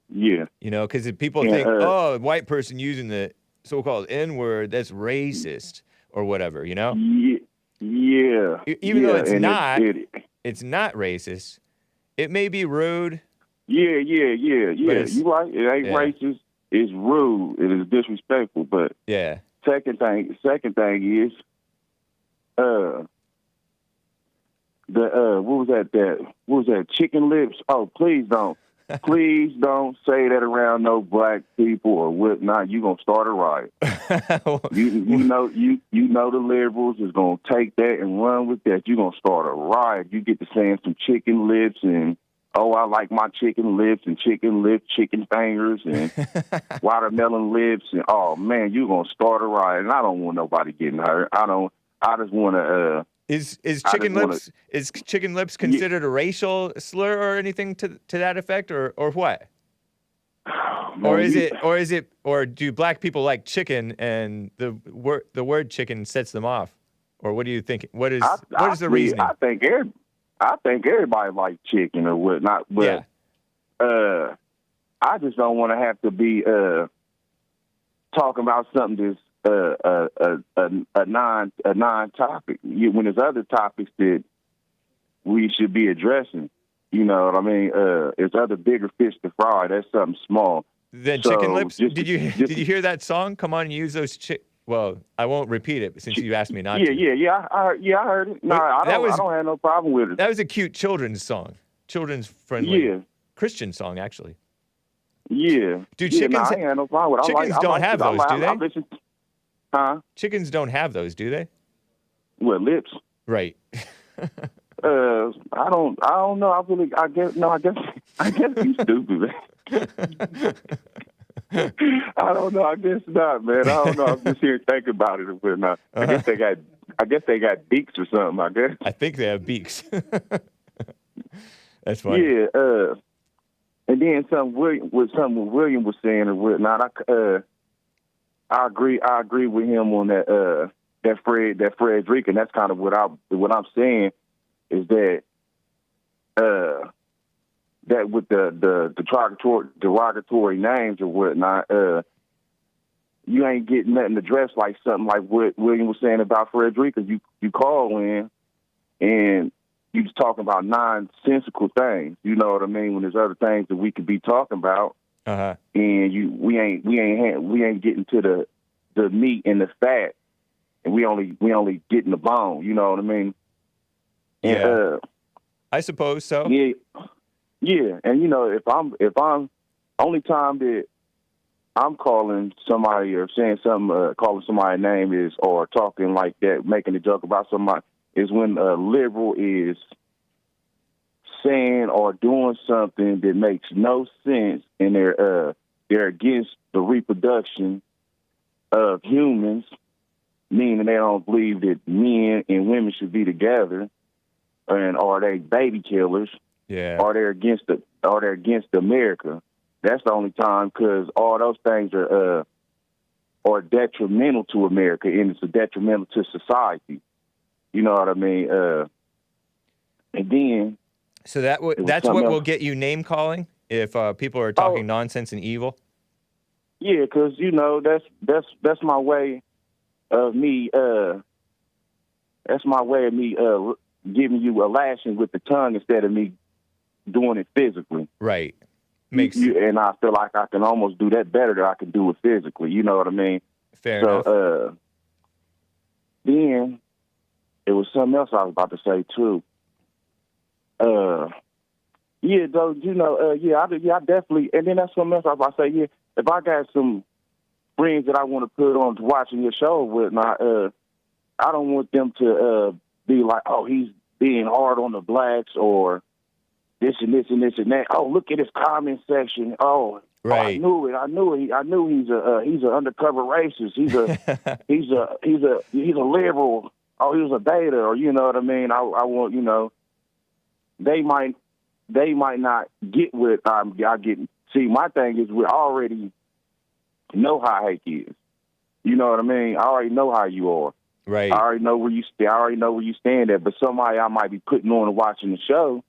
Yeah, you know, because people think, a white person using the so-called N-word, that's racist or whatever. You know. Yeah. Even though it's not, it's not racist. It may be rude. Yeah. it's- You right. It ain't yeah. racist. It's rude. It is disrespectful. But Yeah. second thing is, what was that? Chicken lips. Oh, please don't say that around no black people or whatnot. You gonna start a riot. You know the liberals is gonna take that and run with that. You gonna start a riot. You get to saying some chicken lips and I like my chicken lips and chicken fingers and watermelon lips and oh man, you gonna start a riot. And I don't want nobody getting hurt. I just want to. Is chicken lips considered a racial slur or anything to that effect or what? Man, Or do black people like chicken and the word chicken sets them off? Or what do you think? What is the reasoning? I think everybody likes chicken or whatnot, but I just don't want to have to be talking about something that's a non-topic when there's other topics that we should be addressing. You know what I mean? It's other bigger fish to fry. That's something small. Then chicken lips. Did you hear that song? Come on, use those Well, I won't repeat it since you asked me not to. Yeah. I heard it. No, I don't have no problem with it. That was a cute children's song, children's friendly. Yeah. Christian song actually. Yeah. Do chickens? I ain't had no problem with it. Chickens don't have those, do they? Huh? Chickens don't have those, do they? What, lips? Right. I don't know. I guess you stupid, man. I don't know. I guess not, man. I don't know. I'm just here thinking about it or whatnot. I guess they got beaks or something. I guess. I think they have beaks. That's funny. Yeah. And then something William was saying or whatnot. I agree with him on that Frederick, and that's kind of what I'm saying is that that with the derogatory names or whatnot, you ain't getting nothing addressed like something like what William was saying about Frederick. You call in and you just talking about nonsensical things. You know what I mean? When there's other things that we could be talking about. Uh-huh. And we ain't getting to the meat and the fat, and we only getting the bone. You know what I mean? And, yeah. I suppose so. Yeah. And if I'm only time that I'm calling somebody or saying something, calling somebody a name is or talking like that, making a joke about somebody is when a liberal is saying or doing something that makes no sense, and they're against the reproduction of humans, meaning they don't believe that men and women should be together, and are they baby killers? Yeah. Are they against America? That's the only time, because all those things are detrimental to America, and it's detrimental to society. You know what I mean? And then. So that's what will get you name calling if people are talking nonsense and evil. Yeah, because that's my way of me. That's my way of me giving you a lashing with the tongue instead of me doing it physically. Right. And I feel like I can almost do that better than I can do it physically. You know what I mean? Fair enough. Then it was something else I was about to say too. Yeah, though, I definitely, and then that's something else I was about to say, yeah, if I got some friends that I want to put on to watching your show with, I don't want them to be like, oh, he's being hard on the blacks or this and this and this and that. Oh, look at his comment section. Oh, right. I knew he's an undercover racist. He's a liberal. Oh, he was a beta, or you know what I mean? I want, they might not get what I'm getting. See, my thing is we already know how Hake is. You know what I mean? I already know how you are. Right. I already know where you stand at. But somebody I might be putting on and watching the show,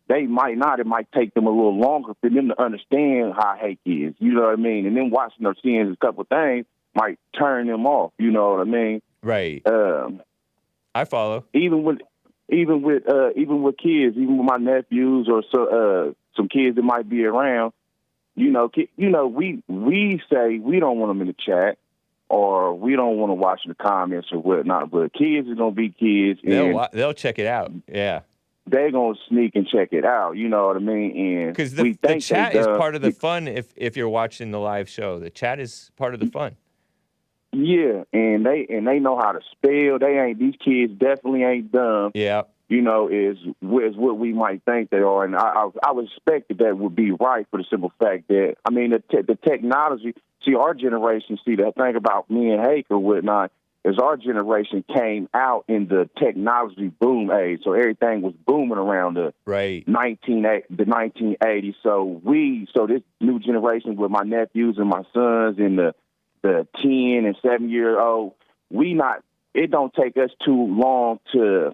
they might not. It might take them a little longer for them to understand how Hake is. You know what I mean? And then watching or seeing a couple of things might turn them off. You know what I mean? Right. I follow. Even with even with kids, even with my nephews or some kids that might be around, we say we don't want them in the chat or we don't want to watch the comments or whatnot. But kids are gonna be kids, and they'll check it out. Yeah, they're gonna sneak and check it out. You know what I mean? And because the chat is part of the fun. If you're watching the live show, the chat is part of the fun. Yeah, and they know how to spell. These kids definitely ain't dumb. Yeah. Is what we might think they are. And I would expect that would be right for the simple fact that, I mean, the technology, see, our generation, the thing about me and Hake or whatnot, is our generation came out in the technology boom age. So everything was booming around the 1980s. So this new generation with my nephews and my sons and the 10 and 7-year-old, it don't take us too long to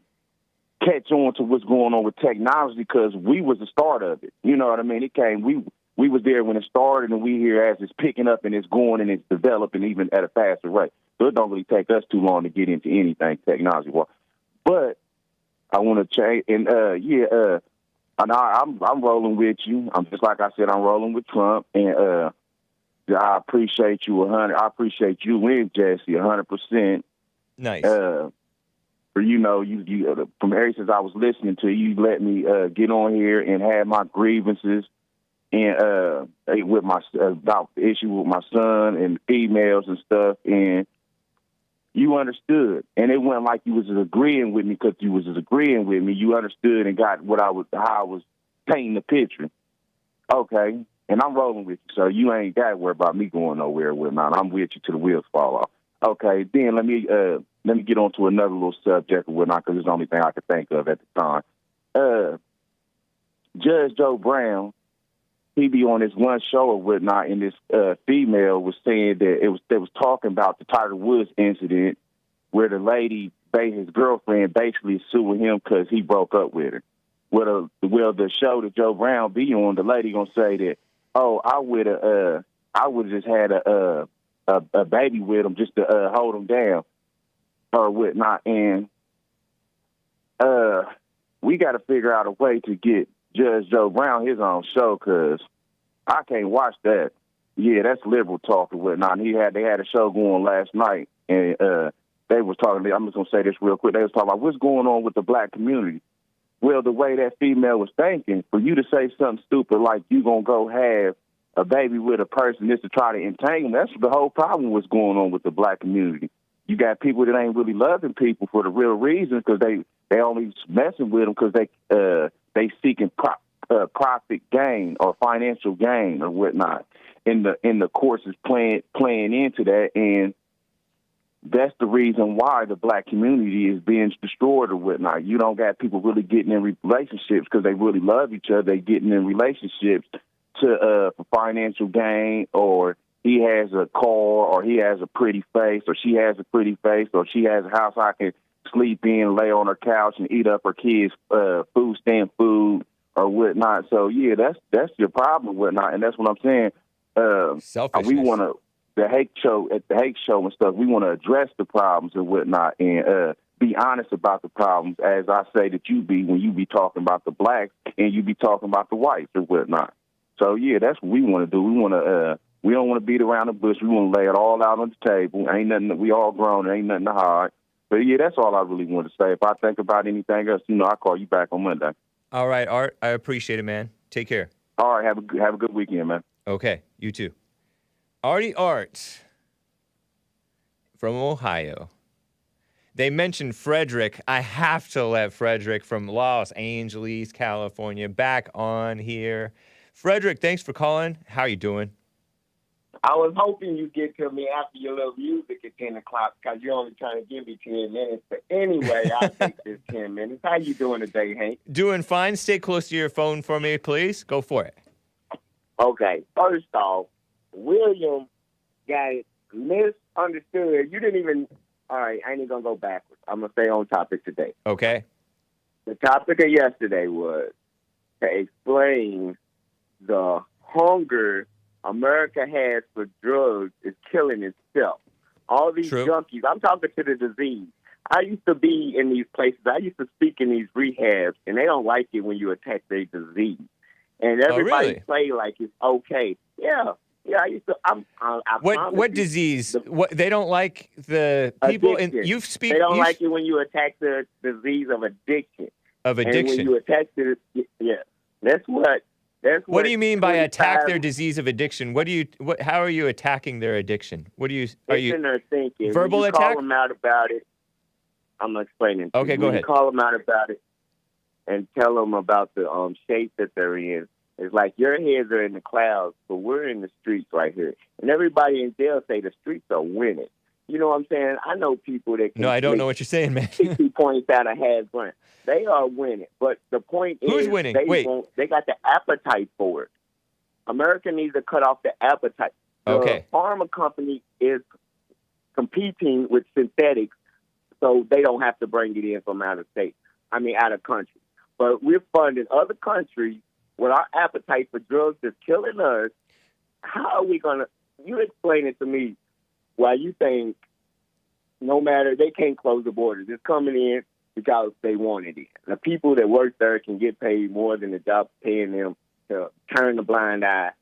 catch on to what's going on with technology because we was the start of it. You know what I mean? It came, we was there when it started, and we here as it's picking up and it's going and it's developing even at a faster rate. So it don't really take us too long to get into anything technology-wise. But I want to change, and I'm rolling with you. I'm just like I said, I'm rolling with Trump, and I appreciate you 100. I appreciate you and Jesse 100%. Nice. For you from ever since I was listening to you, let me get on here and have my grievances and with my about the issue with my son and females and stuff, and you understood, and it wasn't like you was just agreeing with me because you was just agreeing with me. You understood and got how I was painting the picture. Okay, and I'm rolling with you, so you ain't got to worry about me going nowhere with mine. I'm with you till the wheels fall off. Okay, then let me get on to another little subject or whatnot, because it's the only thing I could think of at the time. Judge Joe Brown, he be on this one show or whatnot, and this female was saying that they was talking about the Tiger Woods incident where the lady, his girlfriend, basically suing him because he broke up with her. Well, the show that Joe Brown be on, the lady gonna say that, oh, I would have just had a baby with him just to hold him down or whatnot, and we got to figure out a way to get Judge Joe Brown his own show, because I can't watch that. Yeah, that's liberal talk or whatnot. And they had a show going last night, and they was talking. I'm just gonna say this real quick. They was talking about what's going on with the black community. Well, the way that female was thinking, for you to say something stupid like you gonna go have a baby with a person just to try to entangle them, that's the whole problem what's going on with the black community. You got people that ain't really loving people for the real reason, because they only messing with them because they seeking profit gain or financial gain or whatnot. And the course is playing into that, and that's the reason why the black community is being destroyed or whatnot. You don't got people really getting in relationships because they really love each other. They getting in relationships for financial gain, or he has a car, or he has a pretty face, or she has a pretty face, or she has a house I can sleep in, lay on her couch, and eat up her kids' food stamp food or whatnot. So yeah, that's your problem, whatnot, and that's what I'm saying. Selfishness. We want to the Hake show and stuff. We want to address the problems and whatnot, and be honest about the problems, as I say that you be when you be talking about the blacks and you be talking about the whites or whatnot. So yeah, that's what we want to do. We want to. We don't want to beat around the bush. We want to lay it all out on the table. Ain't nothing. We all grown. Ain't nothing to hide. But yeah, that's all I really want to say. If I think about anything else, I'll call you back on Monday. All right, Art. I appreciate it, man. Take care. All right. Have a good weekend, man. Okay. You too. Artie Art from Ohio. They mentioned Frederick. I have to let Frederick from Los Angeles, California, back on here. Frederick, thanks for calling. How you doing? I was hoping you'd get to me after your little music at 10 o'clock, because you're only trying to give me 10 minutes. But anyway, I'll take this 10 minutes. How you doing today, Hank? Doing fine. Stay close to your phone for me, please. Go for it. Okay. First off, William got it misunderstood. You didn't even... All right, I ain't going to go backwards. I'm going to stay on topic today. Okay. The topic of yesterday was to explain the hunger America has for drugs is killing itself. All these junkies, I'm talking to the disease. I used to be in these places. I used to speak in these rehabs, and they don't like it when you attack their disease. And everybody really? play like it's okay. Yeah. I used to. I What disease? What they don't like the people in addiction. you speak. They don't you like it when you attack the disease of addiction. of And when addiction. you attack the that's what. What do you mean by attack 25 their disease of addiction? How are you attacking their addiction? Are It's you in their thinking. verbal when you attack? Call them out about it. I'm explaining. Okay, go When ahead. You call them out about it and tell them about the shape that they're in. It's like your heads are in the clouds, but we're in the streets right here. And everybody in jail say the streets are winning. You know what I'm saying? I know people that can No, I don't make know what you're saying, man. 60 points out of half grand. They are winning. But the point Who's is winning? They Wait. they got the appetite for it. America needs to cut off the appetite. The Okay. pharma company is competing with synthetics, so they don't have to bring it in from out of country. But we're funding other countries with our appetite for drugs that's killing us. How are we going to... You explain it to me why you think no matter... They can't close the borders. It's coming in because they want it in. The people that work there can get paid more than the job paying them to turn the blind eye.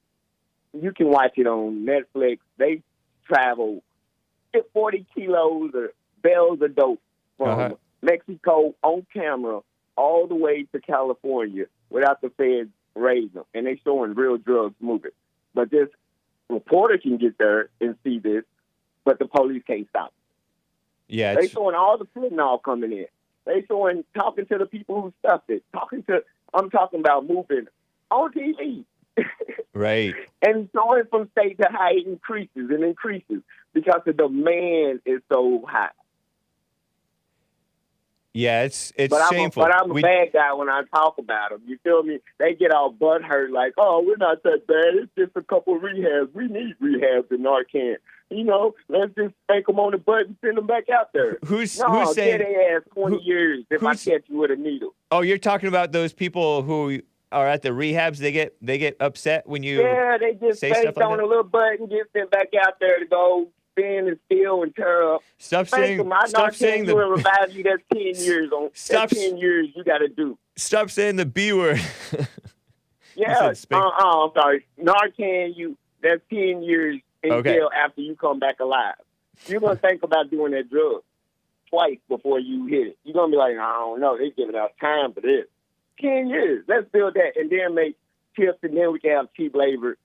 You can watch it on Netflix. They travel 40 kilos of bales of dope from Mexico on camera all the way to California without the feds raising them. And they showing real drugs moving. But this reporter can get there and see this, but the police can't stop it. Yeah, They showing all the fentanyl coming in. They showing talking to the people who stuffed it. I'm talking about moving on TV. right. And going from state to high increases because the demand is so high. Yeah, it's But shameful. I'm a bad guy when I talk about them. You feel me? They get all butthurt like, oh, we're not that bad. It's just a couple of rehabs. We need rehabs in Narcan. You know, let's just spank them on the butt and send them back out there. Who's saying? Get their ass 20 years if I catch you with a needle. Oh, you're talking about those people who are at the rehabs. They get upset when you they just say stuff spanked like on that? a little butt and get sent back out there to go spin and steal and tear up. Stop saying. Stop saying the. the. Revive you. That's 10 years on. Stop. That's 10 years you got to do. Stop saying the B word. Yeah. said spank. I'm sorry. Narcan. That's 10 years in jail after you come back alive. You're gonna think about doing that drug twice before you hit it. You're gonna be like, I don't know. They're giving us time for this. 10 years. Let's build that, and then make tips, and then we can have cheap labor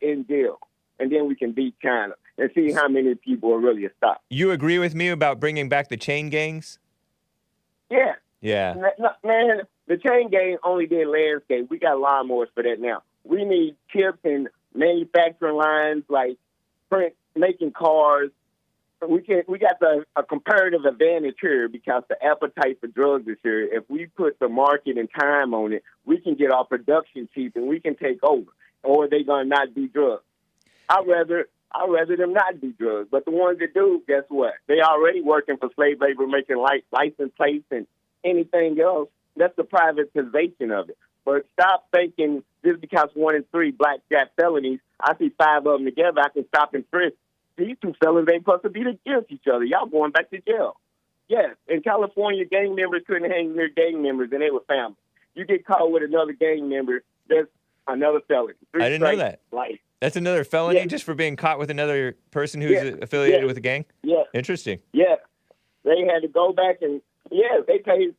in jail, and then we can beat China and see how many people are really stopped. You agree with me about bringing back the chain gangs? Yeah. Yeah. Man, the chain gang only did landscape. We got lawnmowers for that now. We need chips and manufacturing lines like making cars. We got a comparative advantage here because the appetite for drugs is here. If we put the market and time on it, we can get our production cheap and we can take over. Or they gonna not do drugs. I'd rather them not do drugs. But the ones that do, guess what? They already working for slave labor, making license plates and anything else. That's the privatization of it. But stop thinking just because 1 in 3 blacks got felonies, I see 5 of them together, I can stop and frisk. These 2 felons ain't supposed to be against each other. Y'all going back to jail. Yes, in California, gang members couldn't hang their gang members, and they were family. You get caught with another gang member, that's another felony. I didn't know that. Life. That's another felony just for being caught with another person who's affiliated with a gang? Yeah. Interesting. Yeah. They had to go back and, they paid.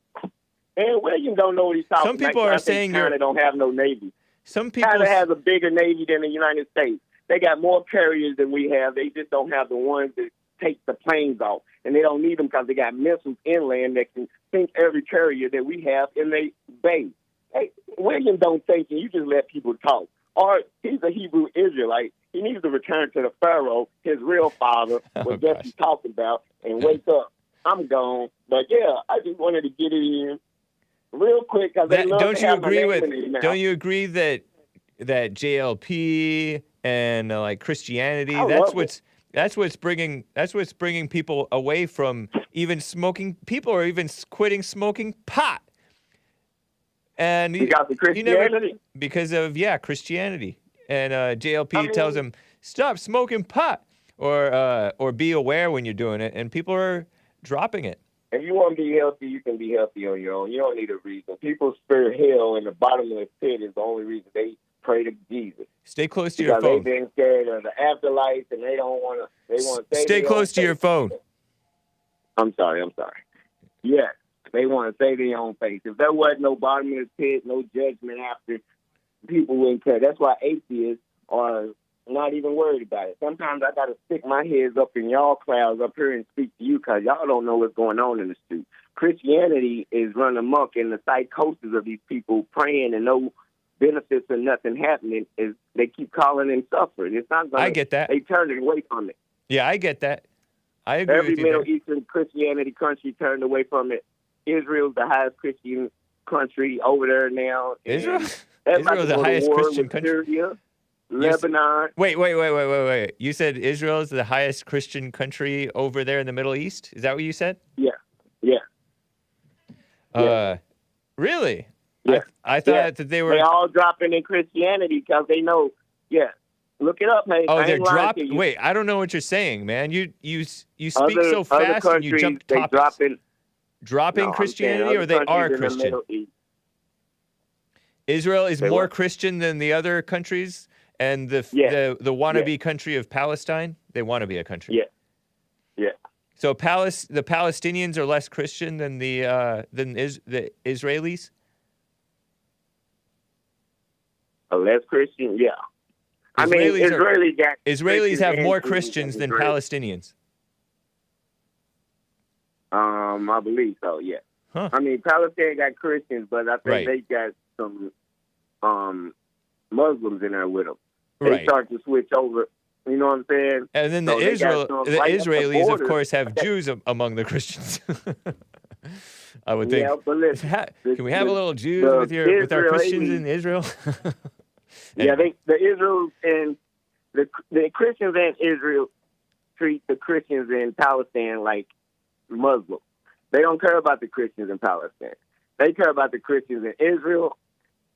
And William don't know what he's talking about. Some people are saying China don't have no Navy. Some people China has a bigger Navy than the United States. They got more carriers than we have. They just don't have the ones that take the planes off. And they don't need them because they got missiles inland that can sink every carrier that we have in their base. Hey, William don't think, and you just let people talk. Or he's a Hebrew Israelite. He needs to return to the Pharaoh, his real father, what Jesse talked about, and wake up. I'm gone. But, I just wanted to get it in real quick. Don't you agree that JLP and like Christianity, that's what's bringing people away from even smoking. People are even quitting smoking pot. And because of Christianity? Because of Christianity. And JLP tells them, stop smoking pot or be aware when you're doing it, and people are dropping it. If you want to be healthy, you can be healthy on your own. You don't need a reason. People fear hell in the bottomless pit is the only reason they pray to Jesus. Stay close to your because phone. they've been scared of the afterlife and they don't want to. They want to Stay close to your phone. I'm sorry. Yes, they want to save their own face. If there wasn't no bottomless pit, no judgment after, people wouldn't care. That's why atheists are not even worried about it. Sometimes I got to stick my heads up in y'all clouds up here and speak to you because y'all don't know what's going on in the street. Christianity is running amok, and the psychosis of these people praying and no benefits or nothing happening is they keep calling and suffering. It's not going. I get that. They turn away from it. Yeah, I get that. I agree Every with you Middle there. Eastern Christianity country turned away from it. Israel's the highest Christian country over there now. Israel? Everybody Israel's the go to highest war Christian with country? Syria, Lebanon. Wait. You said Israel is the highest Christian country over there in the Middle East? Is that what you said? Yeah. Really? Yeah. I thought that they were... They all dropping in Christianity because they know. Yeah. Look it up, man. Oh, they're dropping... Wait, I don't know what you're saying, man. You speak so fast and you jump topics. Dropping Christianity, or they are Christian? Israel is more Christian than the other countries, and the wannabe country of Palestine. They want to be a country. Yeah. So the Palestinians are less Christian than the Israelis. Less Christian, yeah. Israelis have more Christians than Palestinians. I believe so. Yeah. Huh. I mean, Palestine got Christians, but I think they got some Muslims in there with them. They start to switch over. You know what I'm saying? And then the Israelis, of course, have Jews among the Christians. I would think. Yeah, but listen, can we have a little Jews with our Christians in Israel? Yeah, the Israel and the Christians in Israel treat the Christians in Palestine like Muslims. They don't care about the Christians in Palestine. They care about the Christians in Israel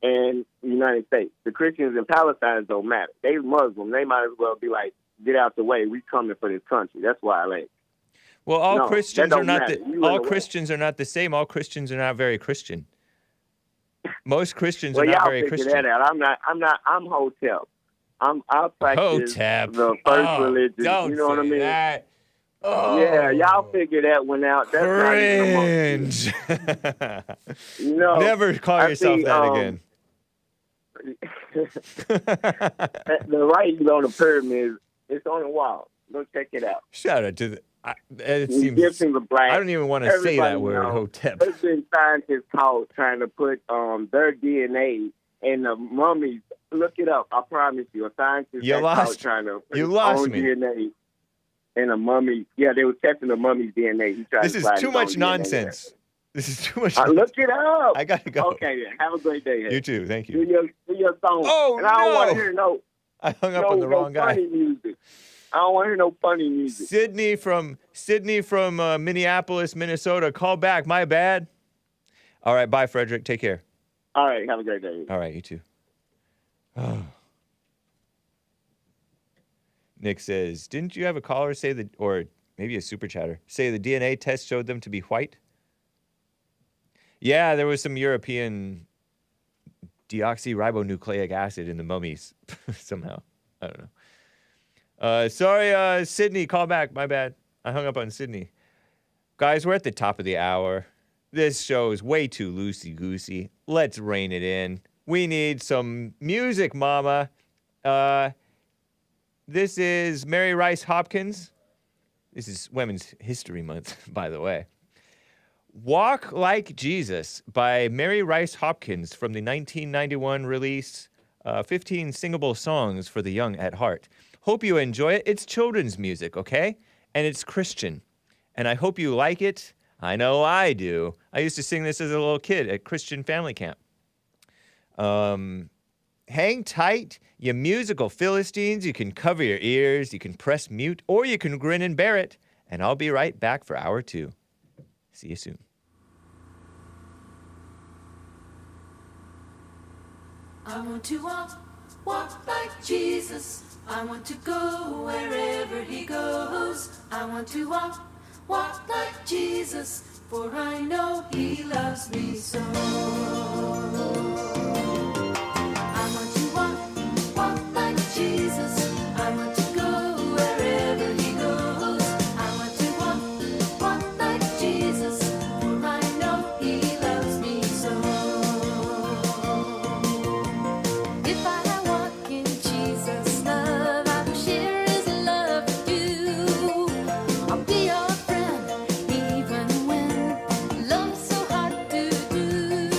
and the United States. The Christians in Palestine don't matter. They Muslim. They might as well be like, get out the way. We coming for this country. That's why I like. Well, all Christians are not Christians are not the same. All Christians are not very Christian. Most Christians are not very Christian. That out. I'm Hotep. I'll practice the first religion. Don't you know what I mean? That. Oh, yeah, y'all figure that one out. That's cringe. Never call yourself that again. The writing on the pyramid, it's on the wall. Go check it out. Shout out to the. It seems. I don't even want to say that word, Hotep. There's been scientists caught trying to put their DNA in the mummies. Look it up. I promise you. A scientist caught trying to put his own DNA in a mummy. Yeah, they were testing the mummy's DNA. This is too much nonsense. This is too much. Look it up. I gotta go. Okay, then. Have a great day. You too. Thank you. Do your song. Oh, and I don't want to hear I hung up on the wrong guy. Funny music. I don't want to hear no funny music. Sidney from Minneapolis, Minnesota. Call back. My bad. All right. Bye, Frederick. Take care. All right. Have a great day. All right. You too. Oh. Nick says, didn't you have a caller say that, or maybe a super chatter, say the DNA test showed them to be white? Yeah, there was some European deoxyribonucleic acid in the mummies somehow. I don't know. Sorry, Sidney, call back. My bad. I hung up on Sidney. Guys, we're at the top of the hour. This show is way too loosey-goosey. Let's rein it in. We need some music, mama. This is Mary Rice Hopkins. This is Women's History Month, by the way. Walk Like Jesus by Mary Rice Hopkins from the 1991 release, 15 Singable Songs for the Young at Heart. Hope you enjoy it. It's children's music, okay? And it's Christian. And I hope you like it. I know I do. I used to sing this as a little kid at Christian family camp. Hang tight, you musical Philistines. You can cover your ears, you can press mute, or you can grin and bear it. And I'll be right back for hour 2. See you soon. I want to walk like Jesus. I want to go wherever he goes. I want to walk like Jesus. for I know he loves me so. I want to walk like Jesus. I want to go wherever he goes. I want to walk like Jesus, for I know he loves me so. If I walk in Jesus' love, I will share his love with you. I'll be your friend, even when love's so hard to do.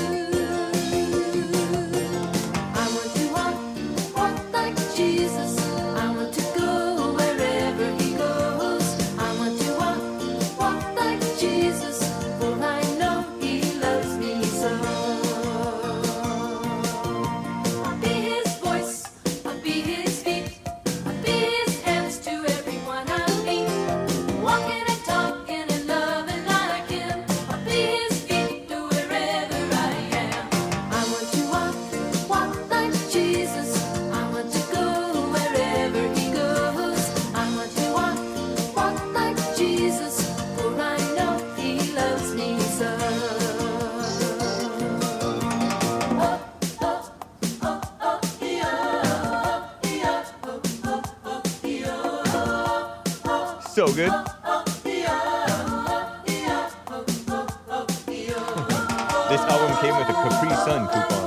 I want to walk like Jesus. I want to go wherever he goes. I want to walk like Jesus, for I know he loves me so. I'll be his voice, I'll be his feet, I'll be his hands to everyone I meet. Walking and talking and loving like him. I'll be his feet to wherever I am. I want to walk like Jesus. I want to go wherever he goes. I want to walk like Jesus, for I know he loves me so. So good. This album came with a Capri Sun coupon.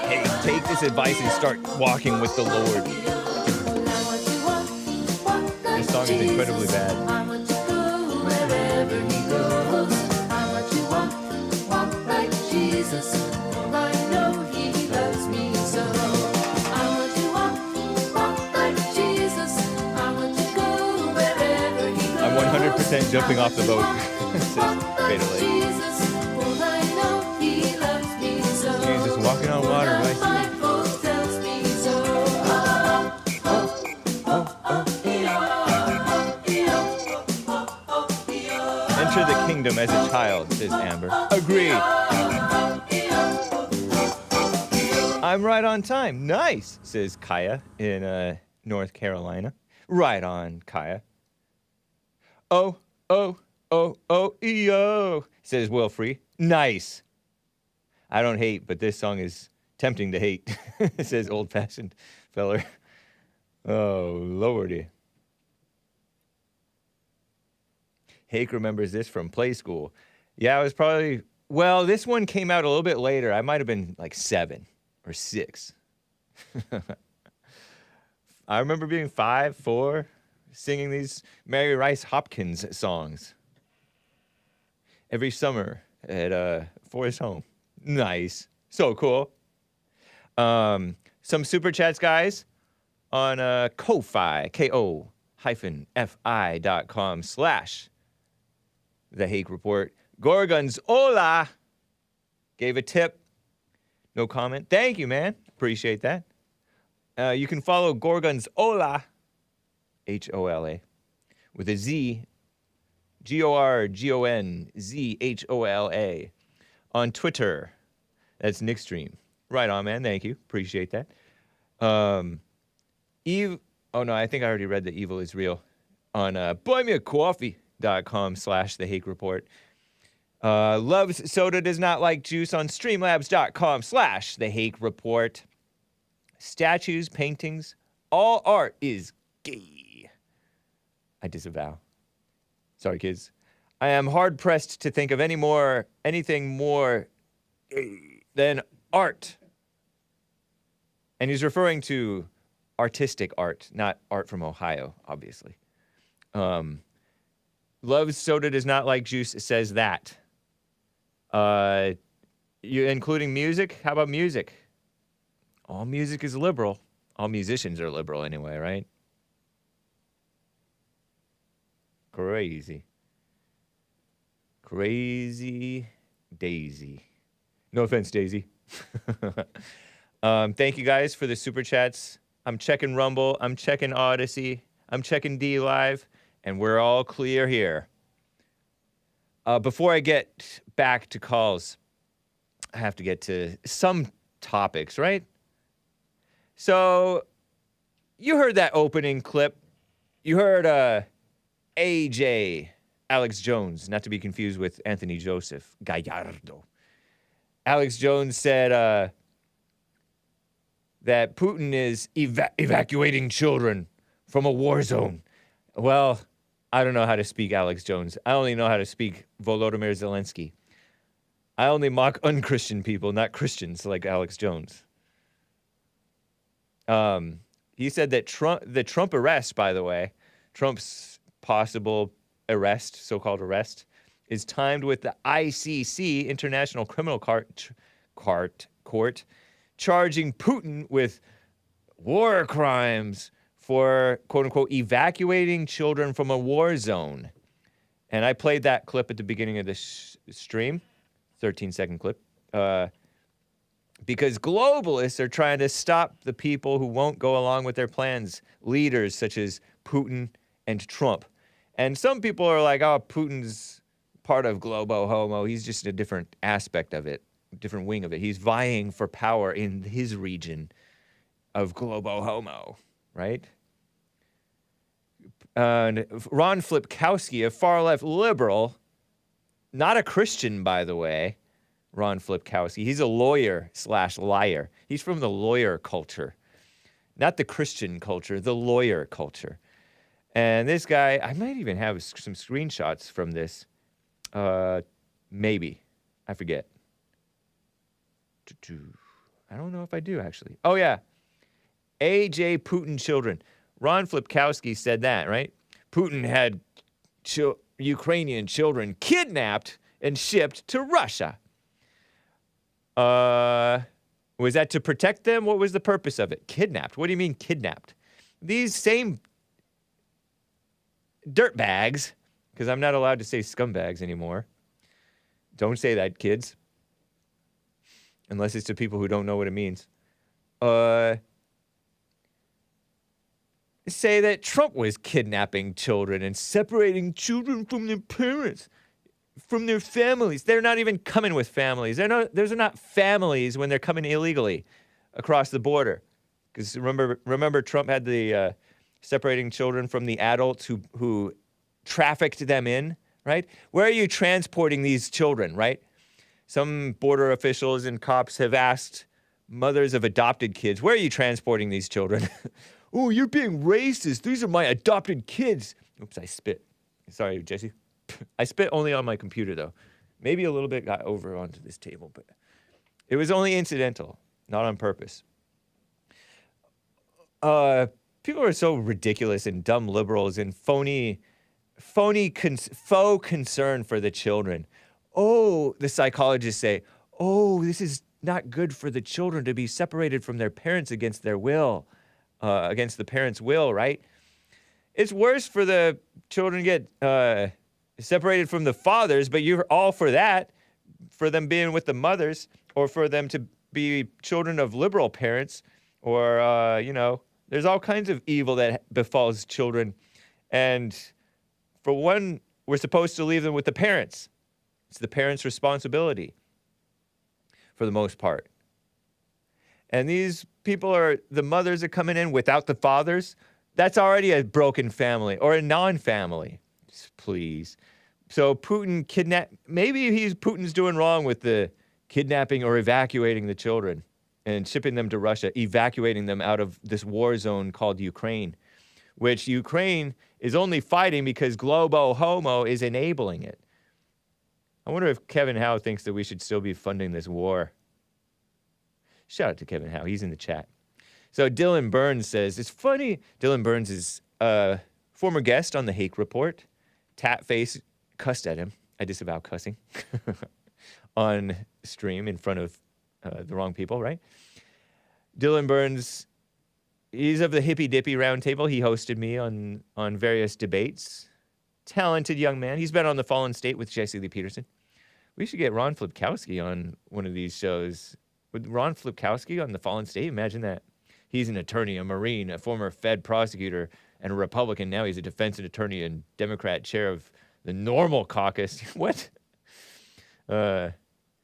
Hey, take this advice and start walking with the Lord. This song is incredibly bad. I want to go wherever he goes. I want to walk like Jesus, for I know he loves me so. I want to walk like Jesus. I want to go wherever he goes. I'm 100% jumping off the boat. Says Beta Lake. Jesus, for I know he loves me so. Jesus walking on water, right? My folks tells me so. Enter the kingdom as a child, says Amber. Agreed. I'm right on time. Nice, says Kaya in North Carolina. Right on, Kaya. Oh, E-oh, says Wilfrey. Nice. I don't hate, but this song is tempting to hate, says old-fashioned feller. Oh, lordy. Hake remembers this from play school. Yeah, it was probably, well, this one came out a little bit later. I might have been like 7 or 6. I remember being 5, 4, singing these Mary Rice Hopkins songs every summer at Forest Home. Nice. So cool. Some super chats, guys, on Ko-Fi, ko-fi.com/The Hake Report. gorgonzhola gave a tip. No comment. Thank you, man. Appreciate that. You can follow gorgonzhola, H-O-L-A, with a Z, Gorgonzhola, on Twitter. That's Nick Stream. Right on, man. Thank you. Appreciate that. Eve. Oh, no, I think I already read that evil is real. On buymeacoffee.com/The Hake Report. Loves soda does not like juice on streamlabs.com/The Hake Report. Statues, paintings, all art is gay. I disavow. Sorry, kids. I am hard-pressed to think of anything more gay than art. And he's referring to artistic art, not art from Ohio, obviously. Loves soda does not like juice says that. You including music? How about music? All music is liberal. All musicians are liberal anyway, right? Crazy. Crazy Daisy. No offense, Daisy. Thank you guys for the super chats. I'm checking Rumble. I'm checking Odyssey. I'm checking D Live. And we're all clear here. Before I get back to calls, I have to get to some topics, right? So, you heard that opening clip. You heard AJ, Alex Jones, not to be confused with Anthony Joseph Gallardo. Alex Jones said that Putin is evacuating children from a war zone. Well, I don't know how to speak Alex Jones. I only know how to speak Volodymyr Zelensky. I only mock unchristian people, not Christians like Alex Jones. He said that the Trump arrest, by the way, Trump's possible arrest, so-called arrest, is timed with the ICC, International Criminal Court, charging Putin with war crimes for, quote-unquote, evacuating children from a war zone. And I played that clip at the beginning of the stream, 13-second clip, because globalists are trying to stop the people who won't go along with their plans, leaders such as Putin and Trump. And some people are like, oh, Putin's part of Globo Homo. He's just a different aspect of it, different wing of it. He's vying for power in his region of Globo Homo, right? Ron Flipkowski, a far-left liberal, not a Christian, by the way, Ron Flipkowski. He's a lawyer/liar. He's from the lawyer culture, not the Christian culture, the lawyer culture. And this guy, I might even have some screenshots from this. Maybe. I forget. I don't know if I do, actually. Oh, yeah. AJ Putin children. Ron Flipkowski said that, right? Putin had Ukrainian children kidnapped and shipped to Russia. Was that to protect them? What was the purpose of it? Kidnapped. What do you mean kidnapped? These same dirtbags, because I'm not allowed to say scumbags anymore. Don't say that, kids. Unless it's to people who don't know what it means. Say that Trump was kidnapping children and separating children from their parents, from their families. They're not even coming with families. Those are not families when they're coming illegally across the border. Because remember Trump had the separating children from the adults who trafficked them in, right? Where are you transporting these children, right? Some border officials and cops have asked mothers of adopted kids, where are you transporting these children? Oh, you're being racist. These are my adopted kids. Oops, I spit. Sorry, Jesse. I spit only on my computer, though. Maybe a little bit got over onto this table, but it was only incidental, not on purpose. People are so ridiculous and dumb liberals and faux concern for the children. Oh, the psychologists say, oh, this is not good for the children to be separated from their parents against their will, against the parents' will, right? It's worse for the children to get separated from the fathers, but you're all for that, for them being with the mothers, or for them to be children of liberal parents, or, there's all kinds of evil that befalls children. And for one, we're supposed to leave them with the parents. It's the parents' responsibility for the most part. And these people the mothers are coming in without the fathers. That's already a broken family or a non-family. Please. So Putin maybe Putin's doing wrong with the kidnapping or evacuating the children and shipping them to Russia, evacuating them out of this war zone called Ukraine, which Ukraine is only fighting because Globo Homo is enabling it. I wonder if Kevin Howe thinks that we should still be funding this war. Shout out to Kevin Howe. He's in the chat. So Dylan Burns says, it's funny. Dylan Burns is a former guest on the Hake Report. Tatface cussed at him. I disavow cussing on stream in front of the wrong people, right? Dylan Burns, he's of the Hippy Dippy Roundtable. He hosted me on various debates. Talented young man. He's been on the Fallen State with Jesse Lee Peterson. We should get Ron Flipkowski on one of these shows. With Ron Flipkowski on the Fallen State, imagine that. He's an attorney, a Marine, a former Fed prosecutor, and a Republican. Now he's a defense attorney and Democrat chair of the Normal Caucus. What?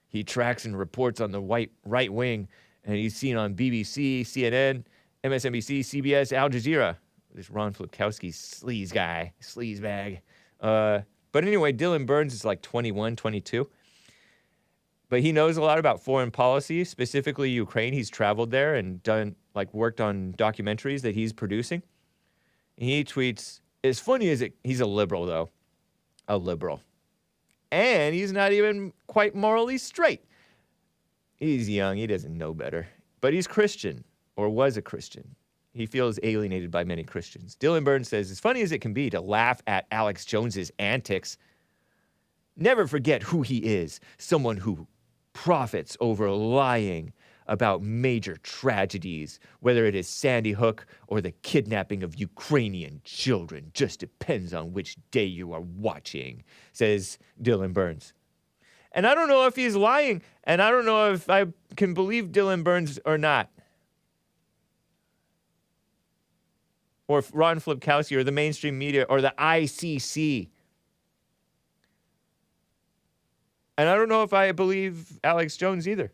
He tracks and reports on the right wing, and he's seen on BBC, CNN, MSNBC, CBS, Al Jazeera. This Ron Flipkowski sleaze bag. But anyway, Dylan Burns is like 21, 22. But he knows a lot about foreign policy, specifically Ukraine. He's traveled there and worked on documentaries that he's producing. And he tweets, as funny as he's a liberal, though. A liberal. And he's not even quite morally straight. He's young. He doesn't know better. But he's Christian, or was a Christian. He feels alienated by many Christians. Dylan Burns says, as funny as it can be to laugh at Alex Jones's antics, never forget who he is. Someone who profits over lying about major tragedies, whether it is Sandy Hook or the kidnapping of Ukrainian children. Just depends on which day you are watching, says Dylan Burns. And I don't know if he's lying, and I don't know if I can believe Dylan Burns or not. Or if Ron Flipkowski or the mainstream media or the ICC. And I don't know if I believe Alex Jones either.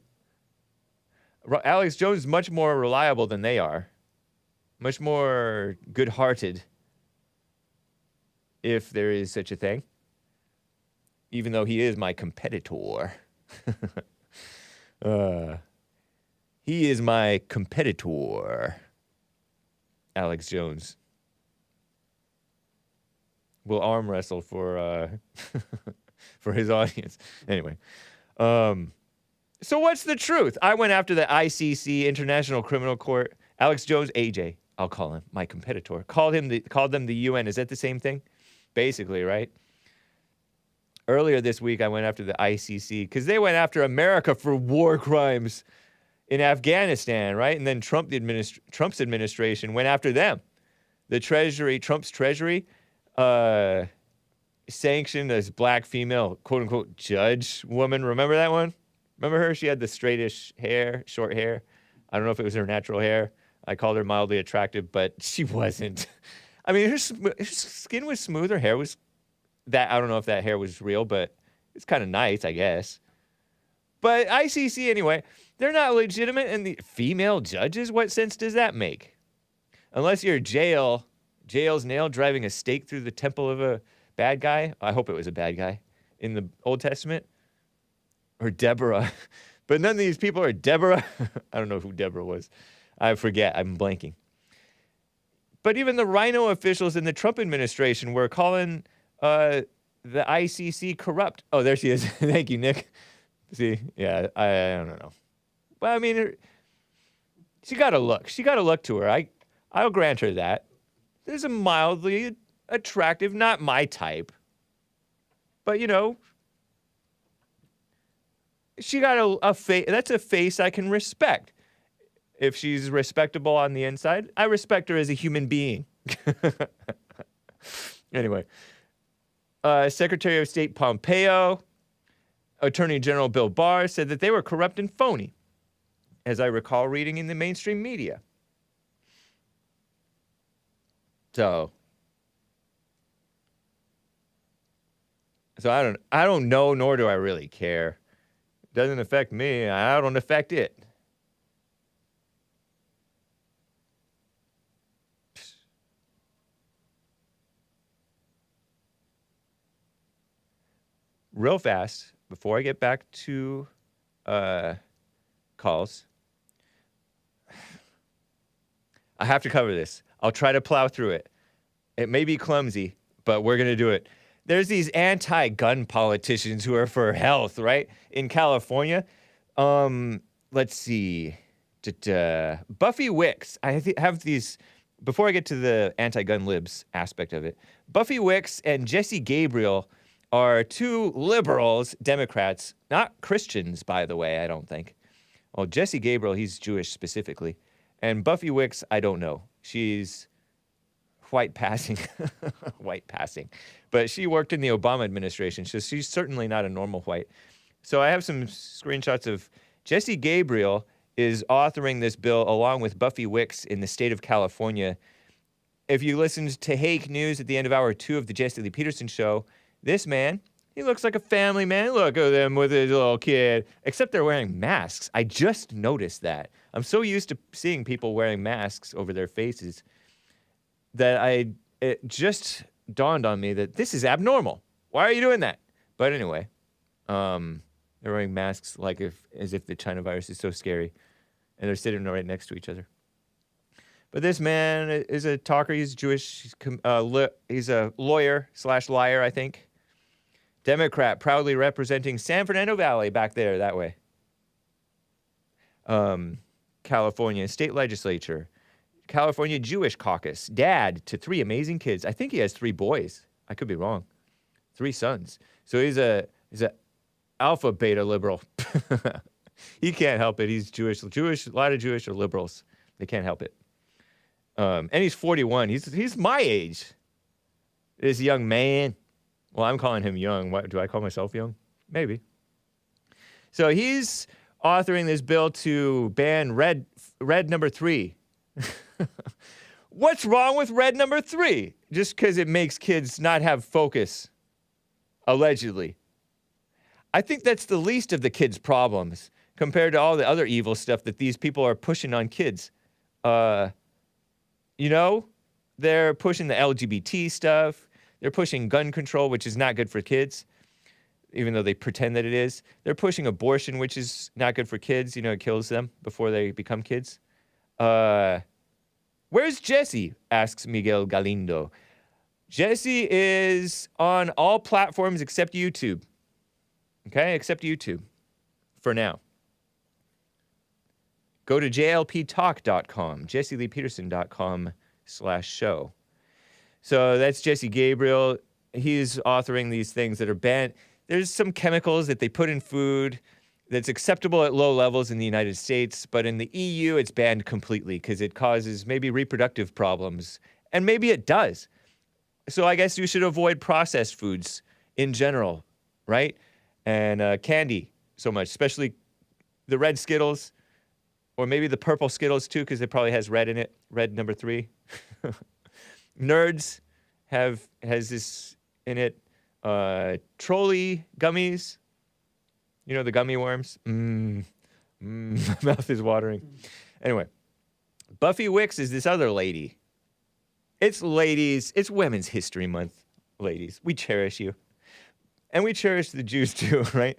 Alex Jones is much more reliable than they are. Much more good-hearted, if there is such a thing. Even though he is my competitor. He is my competitor. Alex Jones. We'll arm wrestle for for his audience. Anyway. So what's the truth? I went after the ICC, International Criminal Court. Alex Jones, AJ, I'll call him, my competitor, called them the UN. Is that the same thing? Basically, right? Earlier this week, I went after the ICC because they went after America for war crimes in Afghanistan, right? And then Trump's administration went after them. The Treasury, Trump's Treasury, sanctioned this black female, quote-unquote, judge woman. Remember that one? Remember her? She had the straightish hair, short hair. I don't know if it was her natural hair. I called her mildly attractive, but she wasn't. I mean, her skin was smooth. Her hair was that. I don't know if that hair was real, but it's kind of nice, I guess. But ICC, anyway, they're not legitimate. And the female judges, what sense does that make? Unless you're jail's nail driving a stake through the temple of a bad guy. I hope it was a bad guy in the Old Testament. Or Deborah. But none of these people are Deborah. I don't know who Deborah was. I forget. I'm blanking. But even the rhino officials in the Trump administration were calling the ICC corrupt. Oh, there she is. Thank you, Nick. See, yeah, I don't know. Well, I mean, she got a look. She got a look to her. I'll grant her that. There's a mildly attractive, not my type, but, you know, she got a face. That's a face I can respect. If she's respectable on the inside, I respect her as a human being. Anyway, Secretary of State Pompeo, Attorney General Bill Barr said that they were corrupt and phony, as I recall reading in the mainstream media. So I don't know, nor do I really care. It doesn't affect me. I don't affect it. Real fast, before I get back to calls, I have to cover this. I'll try to plow through it. It may be clumsy, but we're going to do it. There's these anti-gun politicians who are for health, right? In California. Let's see. Buffy Wicks. I have these, before I get to the anti-gun libs aspect of it. Buffy Wicks and Jesse Gabriel are two liberals, Democrats, not Christians, by the way, I don't think. Well, Jesse Gabriel, he's Jewish specifically. And Buffy Wicks, I don't know. She's white passing. But she worked in the Obama administration, so she's certainly not a normal white. So I have some screenshots of Jesse Gabriel is authoring this bill along with Buffy Wicks in the state of California. If you listened to Hake News at the end of hour 2 of the Jesse Lee Peterson show, this man, He looks like a family man. Look at him with his little kid. Except they're wearing masks. I just noticed that. I'm so used to seeing people wearing masks over their faces that it just dawned on me that this is abnormal. Why are you doing that? But anyway, they're wearing masks as if the China virus is so scary, and they're sitting right next to each other. But this man is a talker. He's Jewish. He's a lawyer/liar, I think. Democrat, proudly representing San Fernando Valley back there, that way. California State Legislature. California Jewish Caucus. Dad to 3 amazing kids. I think he has 3 boys. I could be wrong. 3 sons. So he's a alpha beta liberal. He can't help it. He's Jewish. A lot of Jewish are liberals. They can't help it. And he's 41. He's my age. This young man. Well, I'm calling him young. What, do I call myself young? Maybe. So he's authoring this bill to ban red number 3. What's wrong with red number 3? Just because it makes kids not have focus, allegedly. I think that's the least of the kids' problems compared to all the other evil stuff that these people are pushing on kids. They're pushing the LGBT stuff. They're pushing gun control, which is not good for kids, even though they pretend that it is. They're pushing abortion, which is not good for kids. It kills them before they become kids. Where's Jesse? Asks Miguel Galindo. Jesse is on all platforms except YouTube. Okay, except YouTube. For now. Go to jlptalk.com, jesseleepeterson.com/show. So that's Jesse Gabriel. He's authoring these things that are banned. There's some chemicals that they put in food that's acceptable at low levels in the United States, but in the EU, it's banned completely because it causes maybe reproductive problems. And maybe it does. So I guess you should avoid processed foods in general, right? And candy so much, especially the red Skittles, or maybe the purple Skittles too, because it probably has red in it, red number 3. Nerds has this in it. Trolley gummies. The gummy worms. My mouth is watering. Anyway, Buffy Wicks is this other lady. It's Women's History Month, ladies. We cherish you. And we cherish the Jews too, right?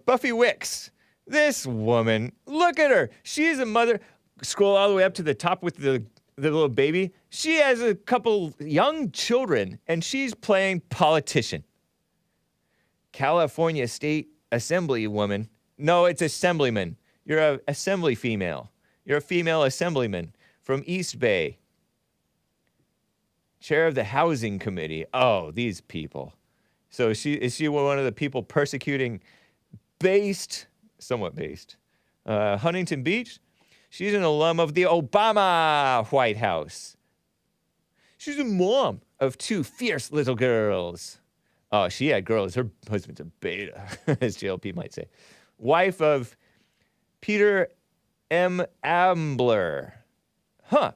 Buffy Wicks. This woman, look at her. She's a mother. Scroll all the way up to the top with the little baby. She has a couple young children, and she's playing politician. California State Assembly woman. No, it's assemblyman. You're an assembly female. You're a female assemblyman from East Bay. Chair of the Housing Committee. Oh, these people. So is she one of the people persecuting somewhat based, Huntington Beach? She's an alum of the Obama White House. She's a mom of 2 fierce little girls. Oh, she had girls. Her husband's a beta, as JLP might say. Wife of Peter M. Ambler.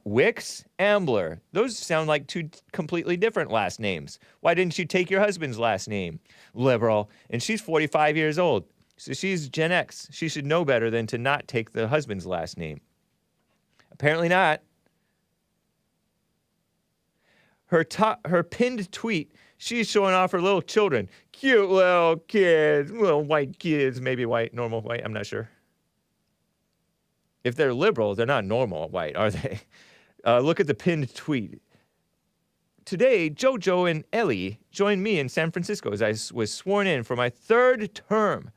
Wicks, Ambler. Those sound like 2 completely different last names. Why didn't you take your husband's last name? Liberal. And she's 45 years old. So she's Gen X. She should know better than to not take the husband's last name. Apparently not. Her pinned tweet, she's showing off her little children. Cute little kids, little white kids, maybe white, normal white, I'm not sure. If they're liberal, they're not normal white, are they? Look at the pinned tweet. Today, JoJo and Ellie joined me in San Francisco as I was sworn in for my 3rd term.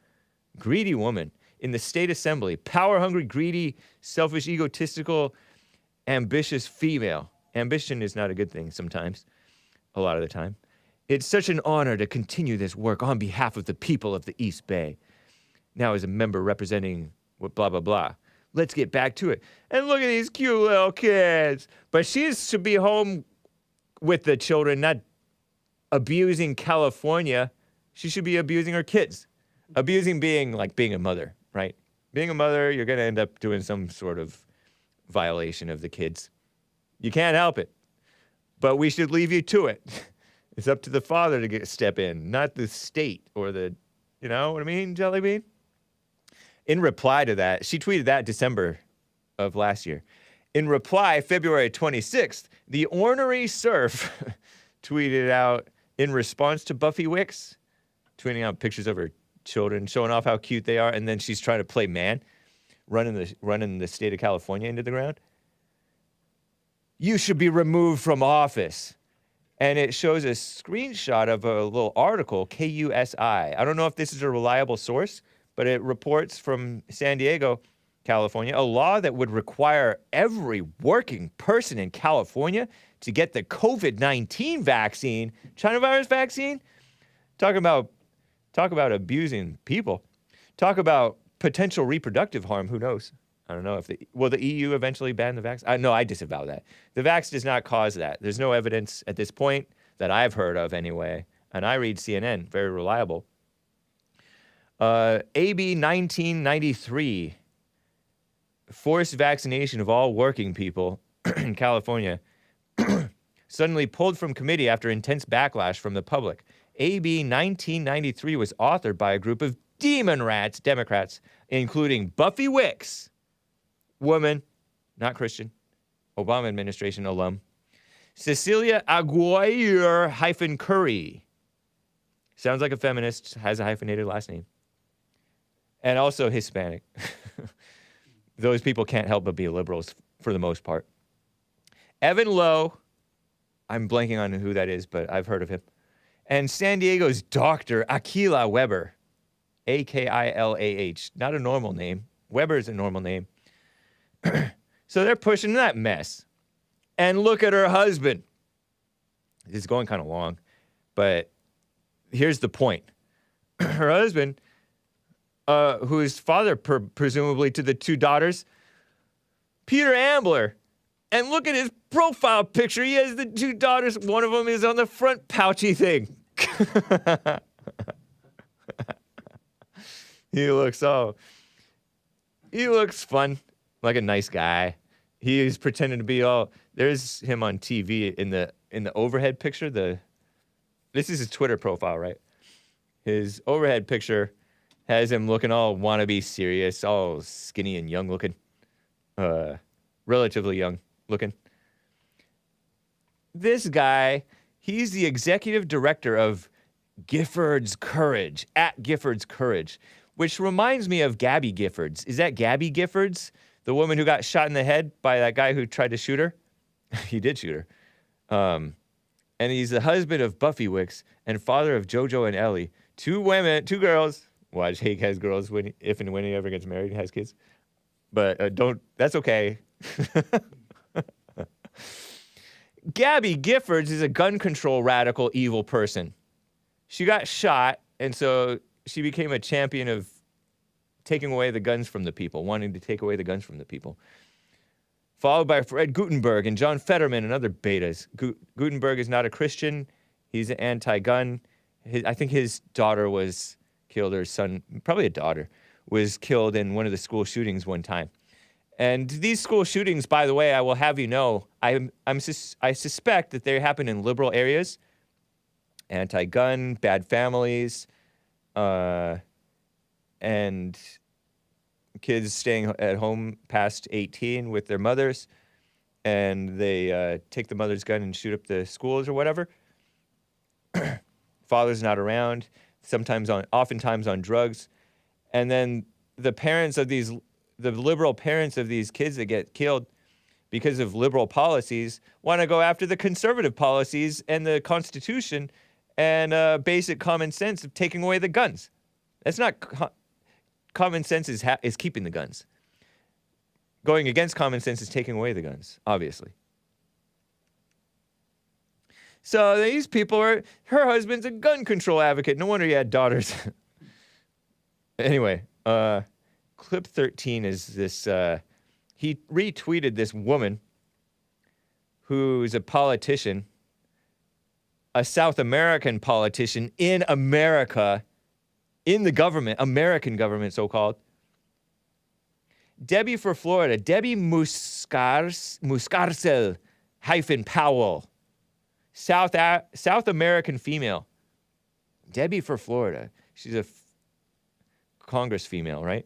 Greedy woman in the state assembly. Power-hungry, greedy, selfish, egotistical, ambitious female. Ambition is not a good thing sometimes, a lot of the time. It's such an honor to continue this work on behalf of the people of the East Bay. Now as a member representing blah, blah, blah. Let's get back to it. And look at these cute little kids. But she should be home with the children, not abusing California. She should be abusing her kids. Abusing being like being a mother, right? Being a mother, you're going to end up doing some sort of violation of the kids. You can't help it. But we should leave you to it. It's up to the father to step in, not the state or the, you know what I mean, Jelly Bean? In reply to that, she tweeted that December of last year. In reply, February 26th, the ornery serf tweeted out in response to Buffy Wicks, tweeting out pictures of her children, showing off how cute they are, and then she's trying to play man, running the state of California into the ground. You should be removed from office. And it shows a screenshot of a little article, KUSI. I don't know if this is a reliable source, but it reports from San Diego, California, a law that would require every working person in California to get the COVID-19 vaccine, China virus vaccine. Talk about abusing people. Talk about potential reproductive harm. Who knows? I don't know if will the EU eventually ban the vax? No, I disavow that. The vax does not cause that. There's no evidence at this point that I've heard of anyway. And I read CNN, very reliable. AB 1993, forced vaccination of all working people in California, suddenly pulled from committee after intense backlash from the public. AB 1993 was authored by a group of demon rats, Democrats, including Buffy Wicks, woman, not Christian, Obama administration alum, Cecilia Aguirre-Curry, sounds like a feminist, has a hyphenated last name, and also Hispanic. Those people can't help but be liberals for the most part. Evan Lowe, I'm blanking on who that is, but I've heard of him. And San Diego's Dr. Akila Weber, Akilah, not a normal name. Weber is a normal name. So they're pushing that mess. And look at her husband. This is going kind of long, but here's the point. Her husband, who is father presumably to the two daughters, Peter Ambler. And look at his profile picture. He has the two daughters. One of them is on the front pouchy thing. He looks fun, like a nice guy. He's pretending to be all. There's him on TV in the overhead picture. This is his Twitter profile, right? His overhead picture has him looking all wannabe serious, all skinny and young looking, relatively young looking. This guy, he's the executive director of Giffords Courage, at Giffords Courage, which reminds me of Gabby Giffords. Is that Gabby Giffords? The woman who got shot in the head by that guy who tried to shoot her? He did shoot her. And he's the husband of Buffy Wicks and father of JoJo and Ellie. Two girls. Watch, Hake has girls if and when he ever gets married and has kids. But that's okay. Gabby Giffords is a gun control radical evil person. She got shot, and so she became a champion of taking away the guns from the people, wanting to take away the guns from the people. Followed by Fred Gutenberg and John Fetterman and other betas. Gutenberg is not a Christian. He's an anti-gun. I think his daughter was killed, or son, probably a daughter, was killed in one of the school shootings one time. And these school shootings, by the way, I will have you know, I suspect that they happen in liberal areas. Anti-gun, bad families, and kids staying at home past 18 with their mothers, and they take the mother's gun and shoot up the schools or whatever. Father's not around, oftentimes on drugs, and then the liberal parents of these kids that get killed because of liberal policies want to go after the conservative policies and the Constitution and basic common sense of taking away the guns. That's not common sense is keeping the guns. Going against common sense is taking away the guns, obviously. So these people her husband's a gun control advocate. No wonder he had daughters. Anyway, clip 13 is this, he retweeted this woman who's a politician, a South American politician in America, in the government, American government, so-called. Debbie for Florida, Debbie Muscarcel-Powell. South American female. Debbie for Florida. She's a Congress female, right?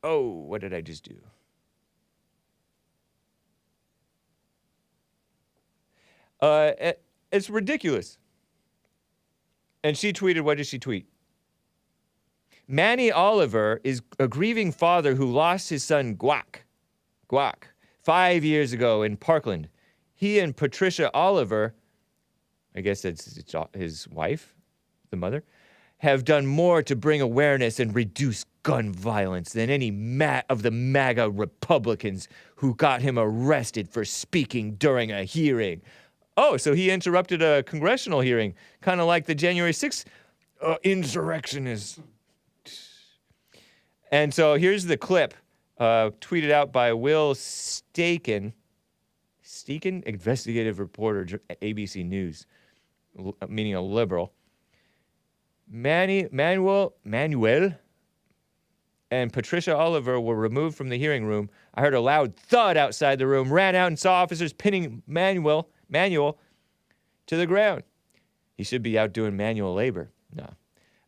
What did I just do? It's ridiculous. And she tweeted, what did she tweet? Manny Oliver is a grieving father who lost his son Guac 5 years ago in Parkland. He and Patricia Oliver, I guess that's his wife, the mother, have done more to bring awareness and reduce gun violence than any of the MAGA Republicans who got him arrested for speaking during a hearing. Oh, so he interrupted a congressional hearing, kind of like the January 6th insurrectionists. And so here's the clip, tweeted out by Will Steakin, investigative reporter, ABC News, meaning a liberal. Manuel and Patricia Oliver were removed from the hearing room. I heard a loud thud outside the room, ran out and saw officers pinning Manuel to the ground. He should be out doing manual labor. No.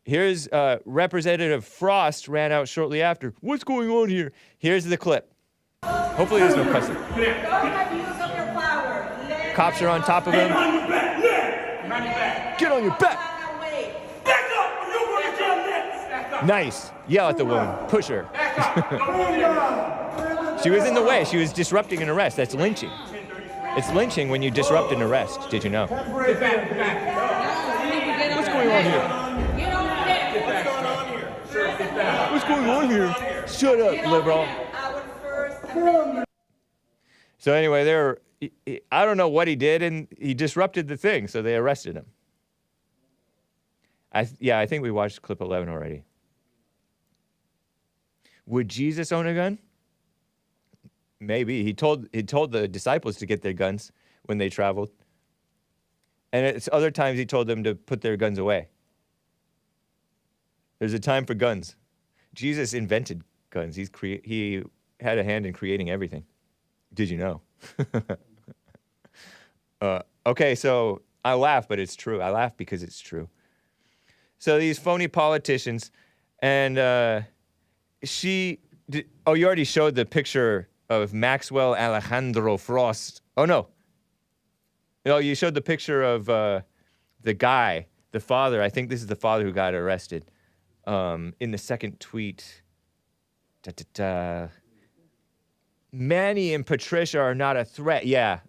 Here's Representative Frost ran out shortly after. What's going on here? Here's the clip. Hopefully there's no cussing. Cops are on top of him. Get on your back. Nice. Yell at the woman. Push her. She was in the way. She was disrupting an arrest. That's lynching. It's lynching when you disrupt an arrest. Did you know? What's going on here? What's going on here? Shut up, liberal. So anyway, I don't know what he did, and he disrupted the thing, so they arrested him. I think we watched clip 11 already. Would Jesus own a gun? Maybe. He told the disciples to get their guns when they traveled. And it's other times he told them to put their guns away. There's a time for guns. Jesus invented guns. He had a hand in creating everything. Did you know? Okay, so I laugh, but it's true. I laugh because it's true. So these phony politicians, and you already showed the picture of Maxwell Alejandro Frost. Oh, no. No, you showed the picture of the guy, the father. I think this is the father who got arrested. In the second tweet. Manny and Patricia are not a threat. Yeah.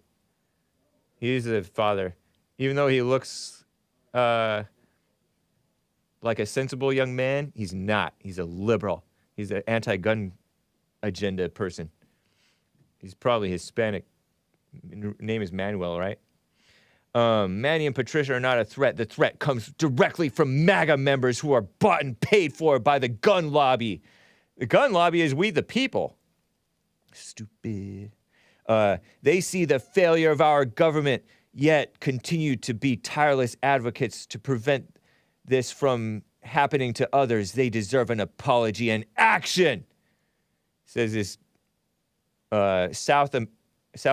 He's the father. Even though he looks like a sensible young man, he's not. He's a liberal. He's an anti-gun agenda person. He's probably Hispanic. Name is Manuel, right? Manny and Patricia are not a threat. The threat comes directly from MAGA members who are bought and paid for by the gun lobby. The gun lobby is we the people. Stupid. They see the failure of our government, yet continue to be tireless advocates to prevent this from happening to others. They deserve an apology and action, says this South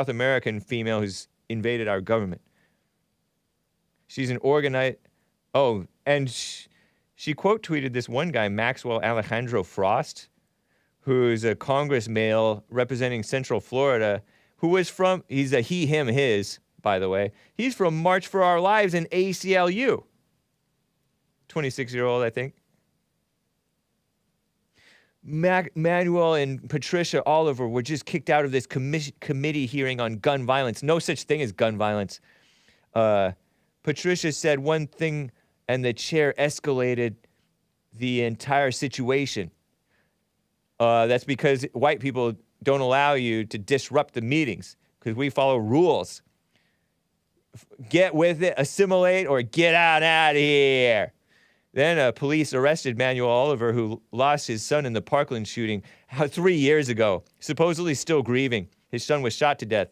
American female who's invaded our government. She's an organized... Oh, and she quote tweeted this one guy, Maxwell Alejandro Frost, who's a Congress male representing Central Florida, who was from... He's a he, him, his, by the way. He's from March for Our Lives in ACLU. 26-year-old, I think. Manuel and Patricia Oliver were just kicked out of this committee hearing on gun violence. No such thing as gun violence. Patricia said one thing, and the chair escalated the entire situation. That's because white people don't allow you to disrupt the meetings, because we follow rules. Get with it, assimilate, or get out of here. Then police arrested Manuel Oliver, who lost his son in the Parkland shooting 3 years ago, supposedly still grieving. His son was shot to death.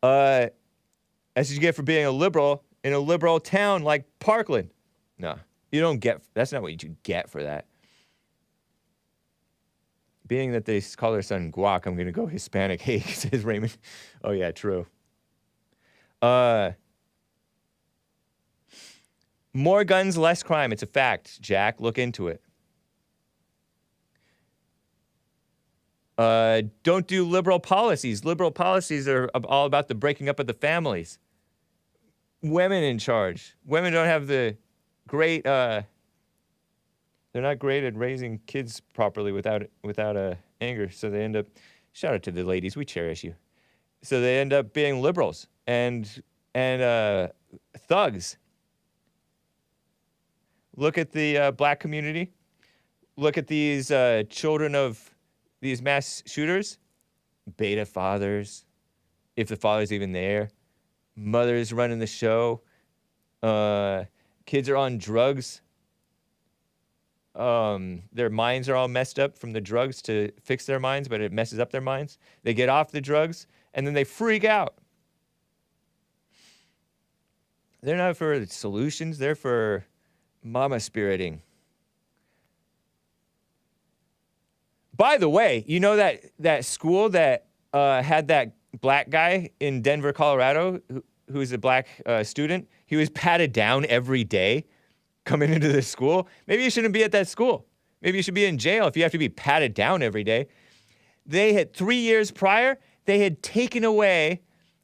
That's what you get for being a liberal in a liberal town like Parkland. No, you don't get, that's not what you get for that. Being that they call their son Guac, I'm going to go Hispanic Hake, says Raymond. Oh, yeah, true. More guns, less crime. It's a fact, Jack. Look into it. Don't do liberal policies. Liberal policies are all about the breaking up of the families. Women in charge. Women don't have the great... they're not great at raising kids properly without anger, so they end up... Shout out to the ladies. We cherish you. So they end up being liberals and thugs. Look at the black community. Look at these children of these mass shooters. Beta fathers, if the father's even there. Mothers running the show. Kids are on drugs. Their minds are all messed up from the drugs to fix their minds, but it messes up their minds. They get off the drugs, and then they freak out. They're not for solutions. They're for mama spiriting. By the way, you know that school that had that black guy in Denver, Colorado, who's a black student? He was patted down every day coming into the school. Maybe you shouldn't be at that school. Maybe you should be in jail if you have to be patted down every day. They had 3 years prior, they had taken away,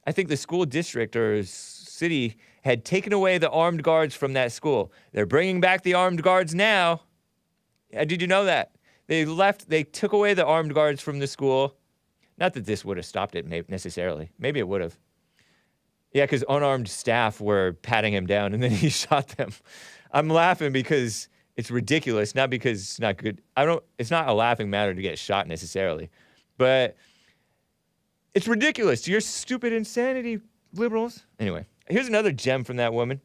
I think the school district or city had taken away the armed guards from that school. They're bringing back the armed guards now. Did you know that? They took away the armed guards from the school. Not that this would have stopped it necessarily. Maybe it would have. Yeah, because unarmed staff were patting him down and then he shot them. I'm laughing because it's ridiculous, not because it's not good. It's not a laughing matter to get shot necessarily. But it's ridiculous. You're stupid insanity, liberals. Anyway, here's another gem from that woman.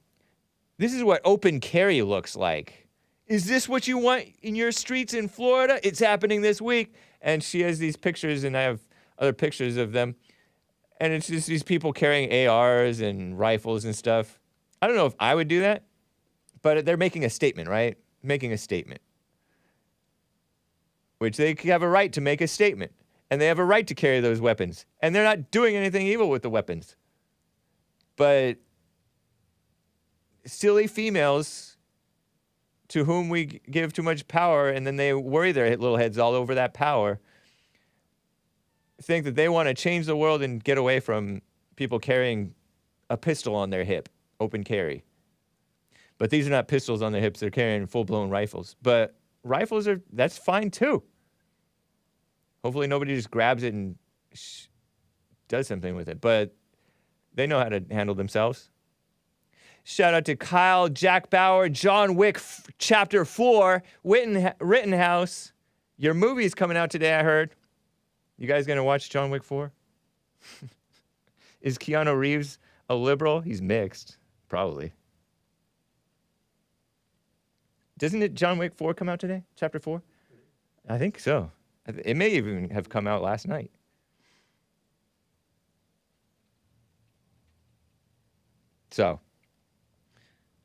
This is what open carry looks like. Is this what you want in your streets in Florida? It's happening this week. And she has these pictures, and I have other pictures of them. And it's just these people carrying ARs and rifles and stuff. I don't know if I would do that, but they're making a statement, right? Making a statement. Which they have a right to make a statement. And they have a right to carry those weapons. And they're not doing anything evil with the weapons. But silly females to whom we give too much power, and then they worry their little heads all over that power, think that they want to change the world and get away from people carrying a pistol on their hip, open carry. But these are not pistols on their hips, they're carrying full-blown rifles. But rifles that's fine too. Hopefully nobody just grabs it and does something with it. But they know how to handle themselves. Shout out to Kyle, Jack Bauer, John Wick, Chapter 4, Rittenhouse. Your movie's coming out today, I heard. You guys gonna watch John Wick 4? Is Keanu Reeves a liberal? He's mixed, probably. Doesn't it John Wick 4 come out today? Chapter 4? I think so. It may even have come out last night. So,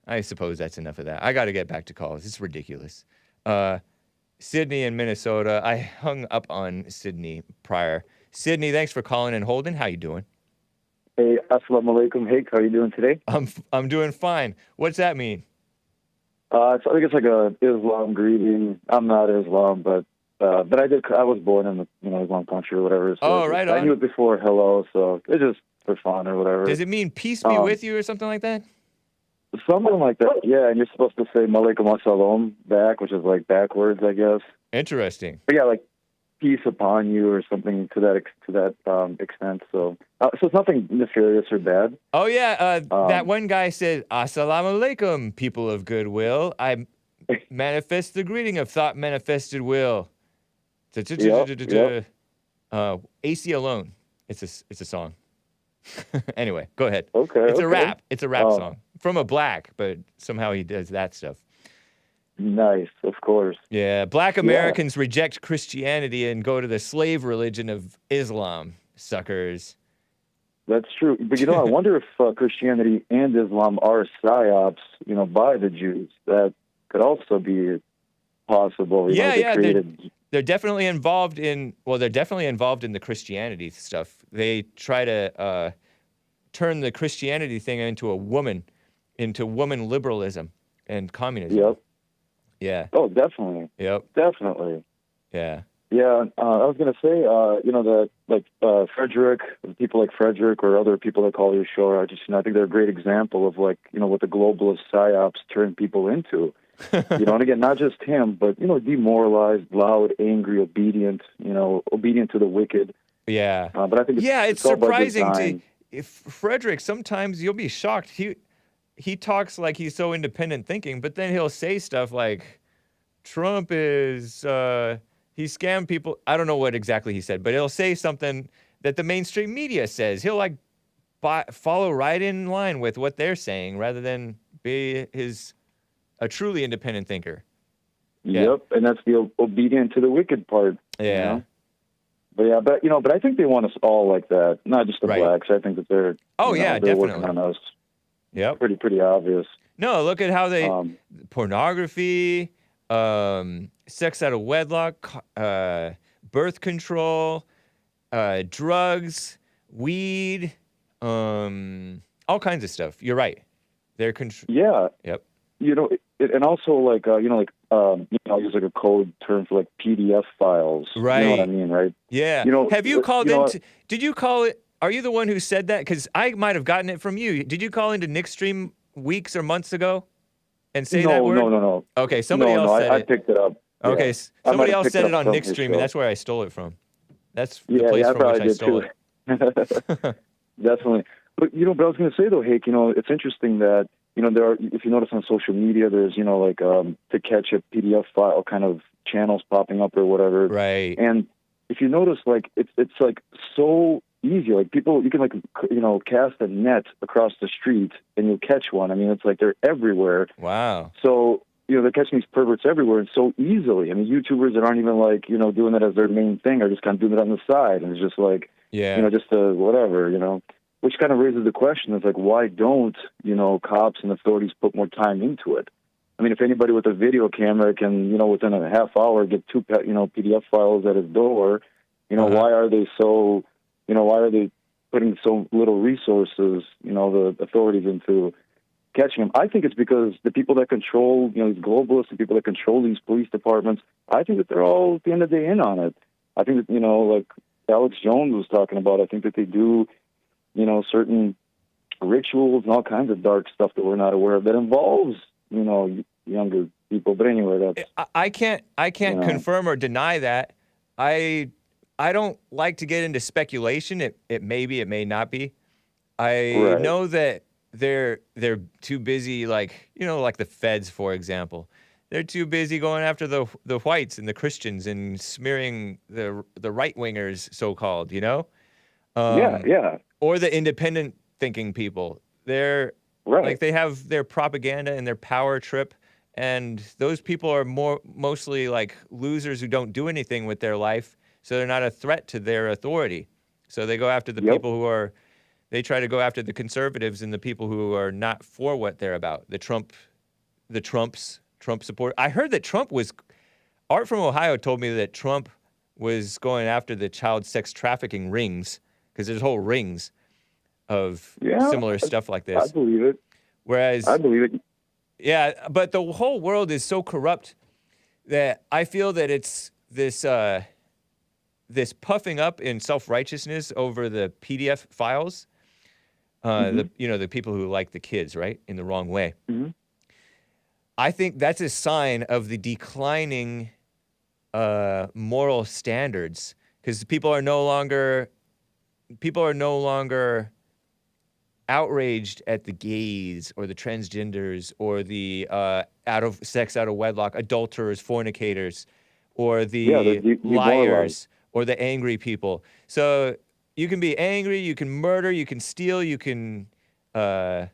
I suppose that's enough of that. I got to get back to calls. It's ridiculous. Sidney in Minnesota. I hung up on Sidney prior. Sidney, thanks for calling and holding. How you doing? Hey, assalamu alaikum. Hake, how are you doing today? I'm doing fine. What's that mean? I think it's like a Islam greeting. I'm not Islam, but I was born in the Islam country or whatever. So right I on. knew it before hello, so it's just for fun or whatever. Does it mean peace be with you or something like that? Something like that, yeah. And you're supposed to say malaikum assalam back, which is like backwards, I guess. Interesting. But yeah, like peace upon you or something to that extent. So it's nothing nefarious or bad. Oh yeah, that one guy said, "Assalamu alaikum, people of goodwill. I manifest the greeting of thought manifested will." AC alone. It's a song. Anyway, go ahead. Okay. It's a rap. It's a rap song from a black, but somehow he does that stuff. Nice, of course. Yeah, black Americans reject Christianity and go to the slave religion of Islam. Suckers. That's true. But I wonder if Christianity and Islam are psyops, by the Jews. That could also be possible. Yeah. they're definitely involved in the Christianity stuff. They try to turn the Christianity thing into woman liberalism and communism. Yep. Yeah. Oh, definitely. Yep. Definitely. Yeah. Yeah, I was going to say, that like Frederick, people like Frederick or other people that call your show, I think they're a great example of what the globalist psyops turn people into. And again, not just him, but, demoralized, loud, angry, obedient, obedient to the wicked. Yeah. But I think it's all by surprising design. if Frederick, sometimes you'll be shocked. He talks like he's so independent thinking, but then he'll say stuff like Trump is he scammed people. I don't know what exactly he said, but he'll say something that the mainstream media says. He'll follow right in line with what they're saying rather than be a truly independent thinker. Yep, and that's the obedient to the wicked part. Yeah. But I think they want us all like that, not just the Right. blacks. I think that they're they're definitely working on us. Yep. Pretty obvious. No, look at how they pornography, sex out of wedlock, birth control, drugs, weed, all kinds of stuff. You're right. They're Yeah. Yep. And also I'll use like a code term for like PDF files. Right. You know what I mean, right? Yeah. Have you called into? Did you call it? Are you the one who said that? Because I might have gotten it from you. Did you call into Nick's stream weeks or months ago and say that word? No. Okay, somebody else said I it. picked it up. Okay, Yeah. somebody I might have else picked said it it up on from Nick's his stream, show. and that's where I stole it from. That's the Yeah, place I from which probably I did stole too. it. Definitely. But but I was going to say though, Hake, it's interesting that there are, if you notice on social media, there's to catch a PDF file kind of channels popping up or whatever. Right. And if you notice, it's like so easy. Like people, you can cast a net across the street and you'll catch one. I mean, it's like they're everywhere. Wow. So they're catching these perverts everywhere and so easily. I mean, YouTubers that aren't even doing it as their main thing are just kind of doing it on the side, and it's just like just whatever, which kind of raises the question: is like, why don't cops and authorities put more time into it? I mean, if anybody with a video camera can within a half hour get 2 PDF files at his door, why are they so why are they putting so little resources, the authorities, into catching him? I think it's because the people that control, these globalists, the people that control these police departments, I think that they're all at the end of the day in on it. I think that, like Alex Jones was talking about, I think that they do, certain rituals and all kinds of dark stuff that we're not aware of that involves, younger people. But anyway, that's... I can't confirm or deny that. I don't like to get into speculation. It may be, it may not be. I know that they're too busy, like the feds, for example. They're too busy going after the whites and the Christians and smearing the right wingers, so-called, yeah. Or the independent thinking people. They're like, they have their propaganda and their power trip, and those people are mostly like losers who don't do anything with their life, so they're not a threat to their authority. So they go after the people who are. They try to go after the conservatives and the people who are not for what they're about. The Trump support. I heard that Art from Ohio told me that Trump was going after the child sex trafficking rings, because there's whole rings of similar stuff like this. I believe it. Whereas, I believe it. Yeah, but the whole world is so corrupt that I feel that it's this puffing up in self-righteousness over the PDF files. The people who like the kids, right, in the wrong way. Mm-hmm. I think that's a sign of the declining moral standards, because people are no longer outraged at the gays or the transgenders or the sex out of wedlock adulterers, fornicators, or the liars or the angry people. So you can be angry, you can murder, you can steal, you can I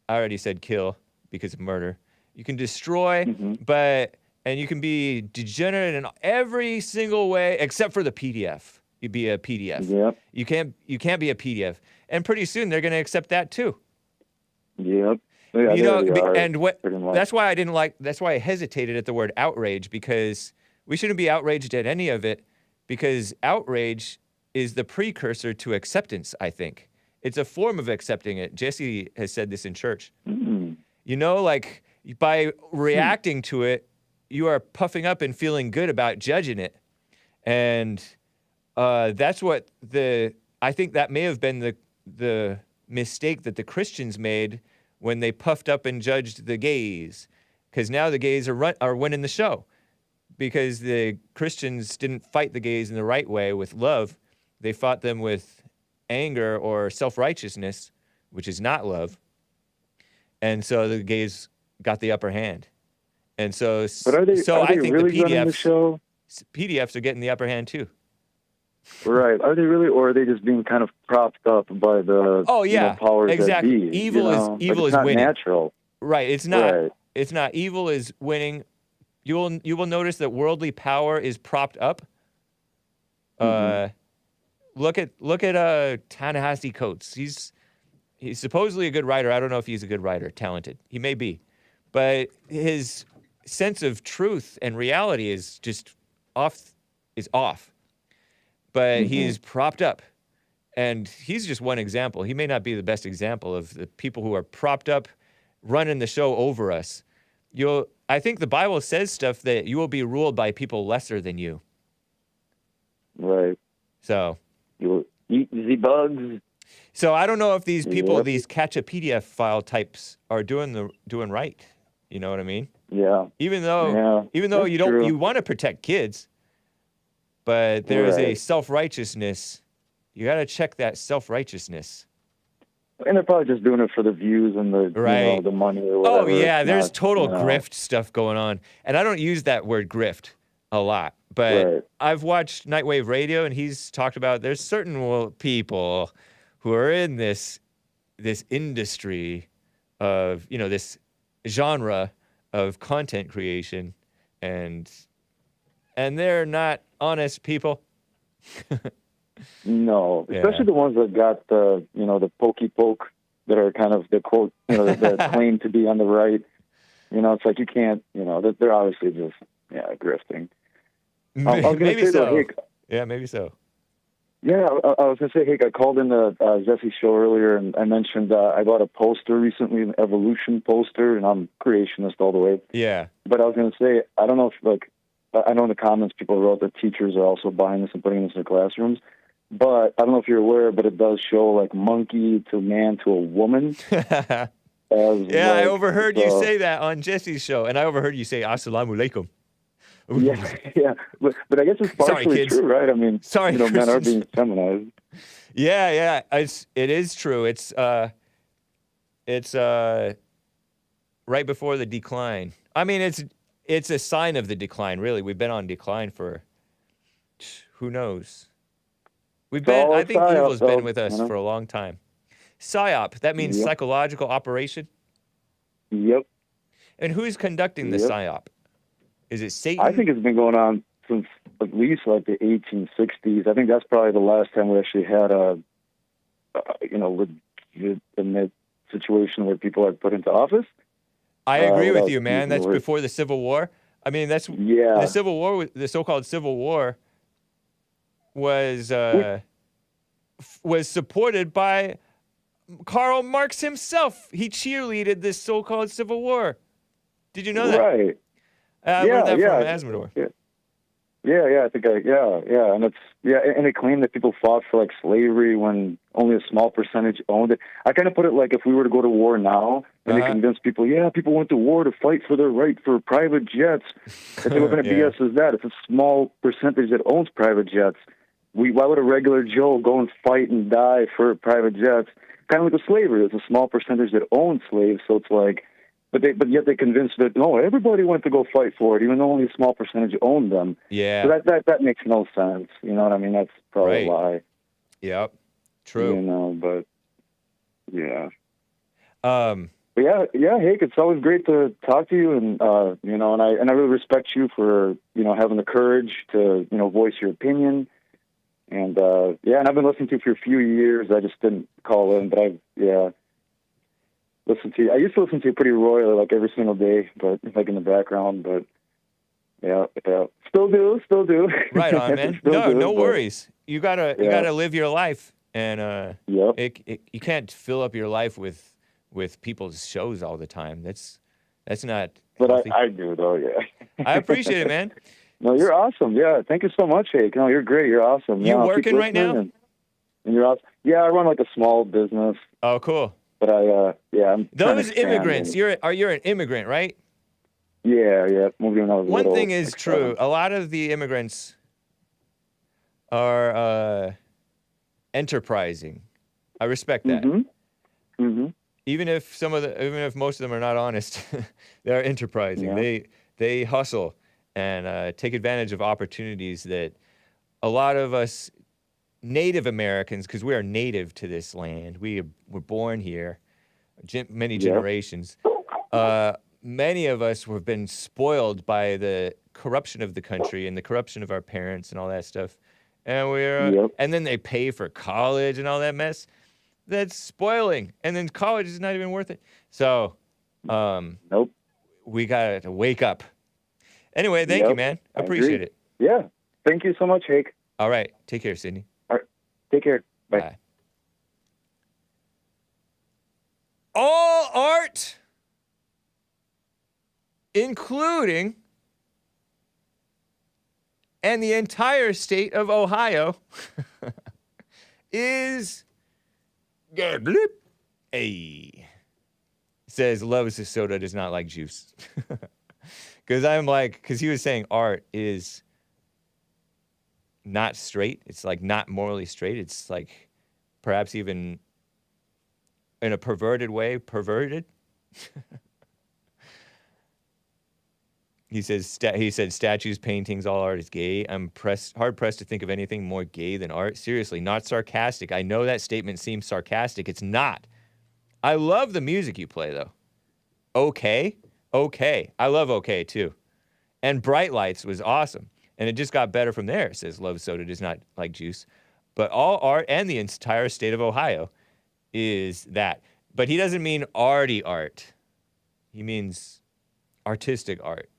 already said kill because of murder. You can destroy, and you can be degenerate in every single way except for the PDF. You'd be a PDF. Yep. You can't be a PDF. And pretty soon they're going to accept that too. Yep. Yeah, that's why I hesitated at the word outrage, because We shouldn't be outraged at any of it because outrage is the precursor to acceptance, I think. It's a form of accepting it. Jesse has said this in church. You know, like by reacting to it, you are puffing up and feeling good about judging it. And that's what I think that may have been the mistake that the Christians made when they puffed up and judged the gays. Because now the gays are winning the show. Because the Christians didn't fight the gays in the right way with love. They fought them with anger or self-righteousness, which is not love. And so the gays got the upper hand. And so, but are they I think really the running the show? PDFs are getting the upper hand too. Right. Are they really, or are they just being kind of propped up by the powers exactly. that be? Evil is not winning. Natural. Right. It's not. Right. It's not. Evil is winning. You will notice that worldly power is propped up. Look at Ta-Nehisi Coates. He's supposedly a good writer. I don't know if he's a good writer, talented. He may be, but his sense of truth and reality is just off. But he's propped up, and he's just one example. He may not be the best example of the people who are propped up, running the show over us. I think the Bible says stuff that you will be ruled by people lesser than you. Right. So you will eat the bugs. So I don't know if these people, these catch a PDF file types, are doing right. You know what I mean? Yeah. Even though you want to protect kids, but there is a self-righteousness. You got to check that self-righteousness. And they're probably just doing it for the views and the the money or whatever. Oh yeah, there's total grift stuff going on, and I don't use that word grift a lot. But I've watched Nightwave Radio, and he's talked about there's certain people who are in this industry of, this genre of content creation, and they're not honest people. No, especially the ones that got the pokey poke that are kind of the quote, that claim to be on the right. It's like you can't, they're obviously just grifting. Maybe so. Yeah, maybe so. Yeah, I was going to say, Hake, I called in the Jesse's show earlier, and I mentioned I bought a poster recently, an evolution poster, and I'm creationist all the way. Yeah. But I was going to say, I don't know if, I know in the comments people wrote that teachers are also buying this and putting this in their classrooms, but I don't know if you're aware, but it does show, monkey to man to a woman. I overheard you say that on Jesse's show, and I overheard you say, Assalamu alaikum. Yeah, but I guess it's partially true, right? I mean, men are being feminized. Yeah, it is true. It's right before the decline. I mean, it's a sign of the decline, really. We've been on decline for who knows. I think evil's been with us for a long time. PSYOP, that means psychological operation? Yep. And who's conducting the PSYOP? Is it Satan? I think it's been going on since at least the 1860s. I think that's probably the last time we actually had a legitimate situation where people are put into office. I agree with you, man. That's before the Civil War. I mean, the Civil War, the so-called Civil War, was supported by Karl Marx himself. He cheerleaded this so-called Civil War. Did you know that? Right. I learned that from Asmodor. Yeah, I think and they claim that people fought for slavery when only a small percentage owned it. I kind of put it like if we were to go to war now, and they convince people, people went to war to fight for their right for private jets. I say, what kind of BS is that? It's a small percentage that owns private jets. Why would a regular Joe go and fight and die for private jets? Kind of like with slavery, there's a small percentage that owns slaves, so it's like. But yet they convinced that no, everybody went to go fight for it, even though only a small percentage owned them. Yeah. So that makes no sense. You know what I mean? That's probably a lie. Yep. True. But yeah. But Hake, it's always great to talk to you, and and I really respect you for having the courage to voice your opinion, and and I've been listening to you for a few years. I just didn't call in, but listen to you. I used to listen to you pretty royally, every single day, but in the background. But Yeah. Still do. Right on, man. No worries. You gotta live your life, and you can't fill up your life with people's shows all the time. That's not. But healthy. I do though. Yeah. I appreciate it, man. No, you're awesome. Yeah, thank you so much, Hake. No, you're great. You're awesome. You I'll keep working right now? listening, And you're awesome. Yeah, I run like a small business. Oh, cool. But I'm trying to Those expand, immigrants. You're an immigrant, right? Yeah. Moved when I was One little, thing is like true. A lot of the immigrants are enterprising. I respect that. Even if most of them are not honest, they're enterprising. Yeah. They hustle and take advantage of opportunities that a lot of us Native Americans, because we are native to this land, we were born here, many generations. Many of us have been spoiled by the corruption of the country and the corruption of our parents and all that stuff. And and then they pay for college and all that mess. That's spoiling. And then college is not even worth it. So, we got to wake up. Anyway, thank you, man. I appreciate it. Yeah. Thank you so much, Hake. All right. Take care, Sidney. All right. Take care. Bye. All art, including and the entire state of Ohio, is says loves his soda, does not like juice. Because he was saying art is not straight. It's like not morally straight. It's like perhaps even in a perverted way, perverted. He said statues, paintings, all art is gay. I'm hard pressed to think of anything more gay than art. Seriously, not sarcastic. I know that statement seems sarcastic. It's not. I love the music you play, though. Okay. I love Okay, too. And Bright Lights was awesome. And it just got better from there. It says love soda does not like juice. But all art and the entire state of Ohio is that. But he doesn't mean arty art. He means artistic art.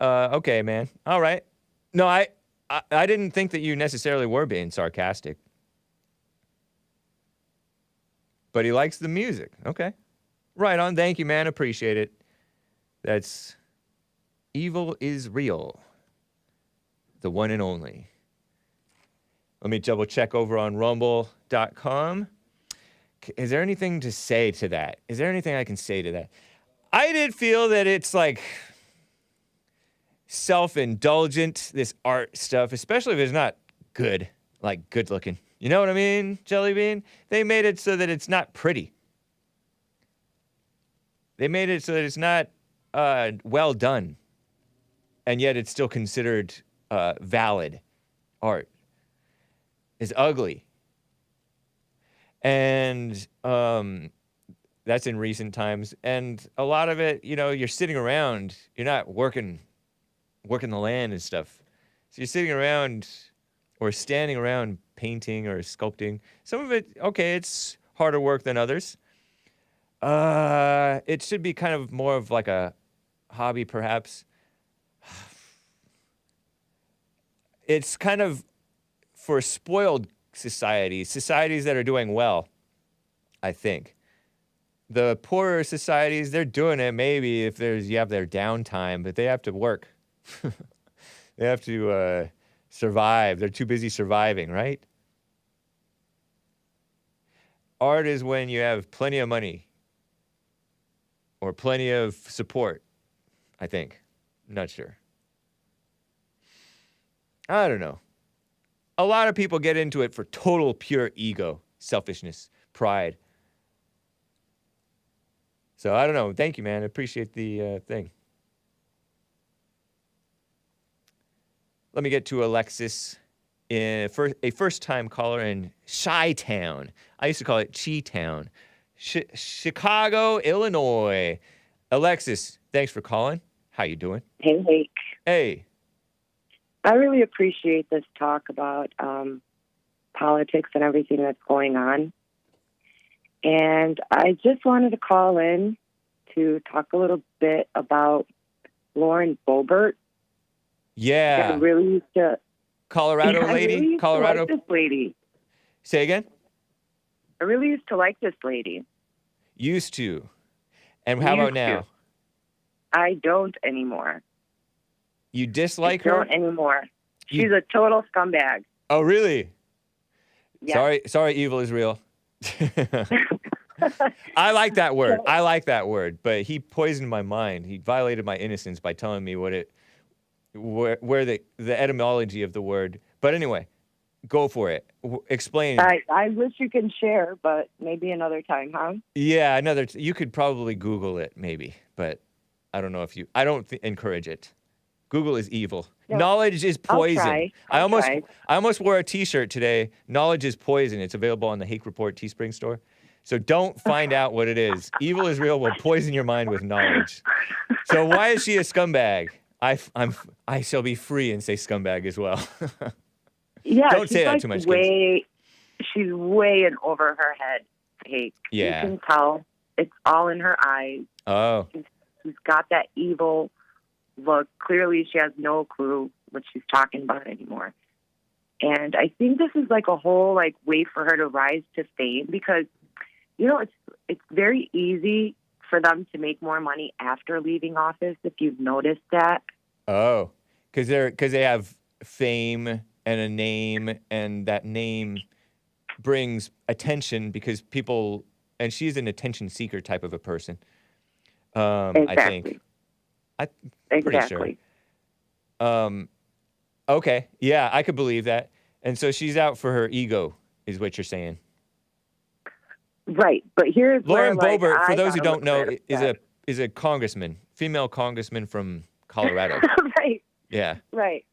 Okay, man. All right. No, I didn't think that you necessarily were being sarcastic. But he likes the music. Okay. Right on. Thank you, man. Appreciate it. That's Evil is Real. The one and only. Let me double check over on rumble.com. Is there anything to say to that? Is there anything I can say to that? I did feel that it's like self-indulgent, this art stuff, especially if it's not good, like good looking. You know what I mean, Jelly Bean? They made it so that it's not pretty. They made it so that it's not well done. And yet it's still considered valid art. It's ugly. And that's in recent times. And a lot of it, you're sitting around. You're not working the land and stuff. So you're sitting around or standing around painting or sculpting. Some of it, okay, it's harder work than others. It should be kind of more of like a hobby, perhaps. It's kind of for spoiled societies that are doing well, I think. The poorer societies, they're doing it maybe if you have their downtime, but they have to work. They have to survive. They're too busy surviving, right? Art is when you have plenty of money or plenty of support, I think. I'm not sure. I don't know. A lot of people get into it for total pure ego, selfishness, pride. So I don't know. Thank you, man. I appreciate the thing. Let me get to Alexis, a first-time caller in Chi-Town. I used to call it Chi-Town. Chicago, Illinois. Alexis, thanks for calling. How you doing? Hey, Hake. Hey. I really appreciate this talk about politics and everything that's going on. And I just wanted to call in to talk a little bit about Lauren Boebert. Yeah. I really used to. Colorado I lady? really used Colorado? to like this lady. Say again? I really used to like this lady. Used to. And how about Used to. now? I don't anymore. You dislike I her? don't anymore. You- She's a total scumbag. Oh, really? Yeah. Sorry, evil is real. I like that word. I like that word. But he poisoned my mind. He violated my innocence by telling me where the etymology of the word. But anyway, go for it. Explain. I wish you can share, but maybe another time, huh? Yeah, you could probably Google it, maybe. But I don't know if you. I don't encourage it. Google is evil. No, Knowledge is poison. I'll try. I almost wore a T-shirt today. Knowledge is poison. It's available on the Hake Report Teespring store. So don't find out what it is. Evil is real will poison your mind with knowledge. So why is she a scumbag? I shall be free and say scumbag as well. Yeah, don't say that like too much. Kids. She's way in over her head, Hake. Yeah. You can tell. It's all in her eyes. Oh. She's got that evil look. Clearly, she has no clue what she's talking about anymore. And I think this is like a whole way for her to rise to fame because, it's very easy for them to make more money after leaving office. If you've noticed that. Oh, because they have fame and a name, and that name brings attention because people, and she's an attention seeker type of a person. Exactly. I think. I'm pretty sure. Okay. Yeah, I could believe that. And so she's out for her ego, is what you're saying. Right, but here's Lauren where, Boebert, for those who gotta don't know, look at is a congressman, female congressman from Colorado. Right. Yeah. Right.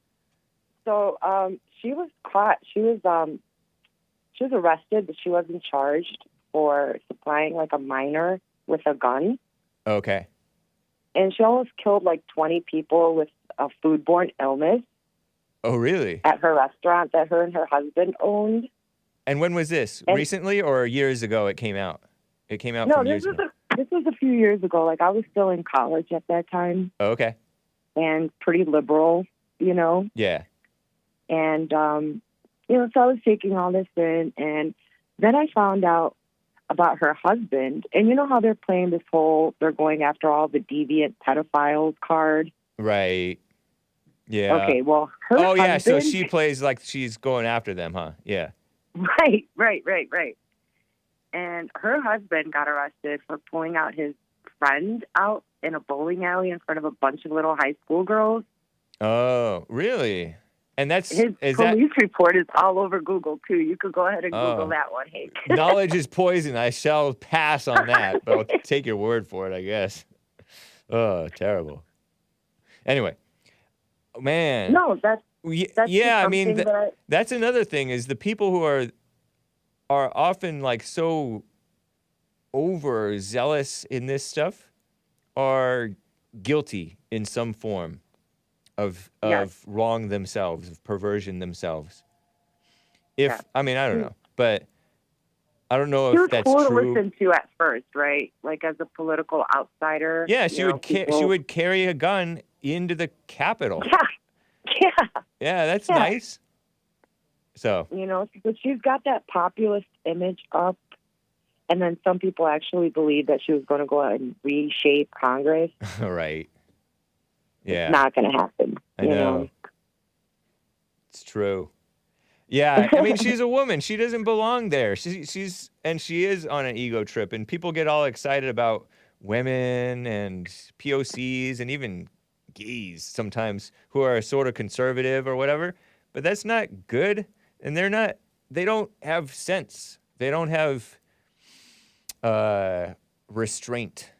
So she was caught. She was arrested, but she wasn't charged for supplying a minor with a gun. Okay. And she almost killed 20 people with a foodborne illness. Oh, really? At her restaurant that her and her husband owned. And when was this? Recently or years ago it came out? It came out from years ago. This was a few years ago. I was still in college at that time. Oh, okay. And pretty liberal, Yeah. And, so I was taking all this in. And then I found out about her husband. And you know how they're playing this whole, they're going after all the deviant pedophiles card? Right. Yeah. Okay, well, her husband... yeah, so she plays like she's going after them, huh? Yeah. Right. And her husband got arrested for pulling out his friend out in a bowling alley in front of a bunch of little high school girls. Oh, really? And that's... His police report is all over Google, too. You could go ahead and Google that one, Hake. Knowledge is poison. I shall pass on that, but I'll take your word for it, I guess. Oh, terrible. Anyway. Man. No, that's yeah, I mean, that's another thing is the people who are often so overzealous in this stuff are guilty in some form of wrong themselves, of perversion themselves. I mean, I don't know, but I don't know if that's true. She was cool to listen to at first, right? As a political outsider. Yeah, she would carry a gun into the Capitol. Yeah, that's nice. So. But she's got that populist image up. And then some people actually believe that she was going to go out and reshape Congress. Right. Yeah. It's not going to happen. I know. It's true. Yeah, I mean, she's a woman. She doesn't belong there. She is on an ego trip. And people get all excited about women and POCs and even gays sometimes who are sort of conservative or whatever, but that's not good. And they don't have sense. They don't have restraint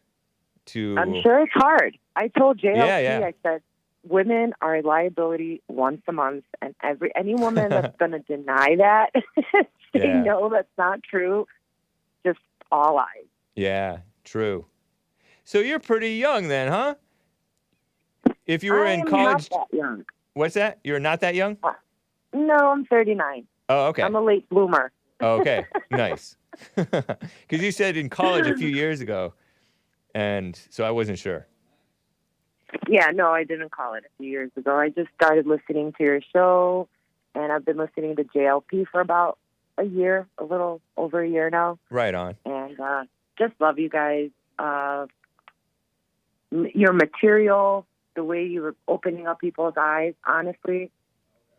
to... I'm sure it's hard. I told JLP, Yeah. I said, women are a liability once a month, and any woman that's going to deny that, they know that's not true, just all eyes. Yeah, true. So you're pretty young then, huh? If you were in college... I'm not that young. What's that? You're not that young? No, I'm 39. Oh, okay. I'm a late bloomer. Oh, okay, nice. Because you said in college a few years ago, and so I wasn't sure. Yeah, no, I didn't call it a few years ago. I just started listening to your show, and I've been listening to JLP for about a year, a little over a year now. Right on. And just love you guys. Your material, the way you were opening up people's eyes, honestly,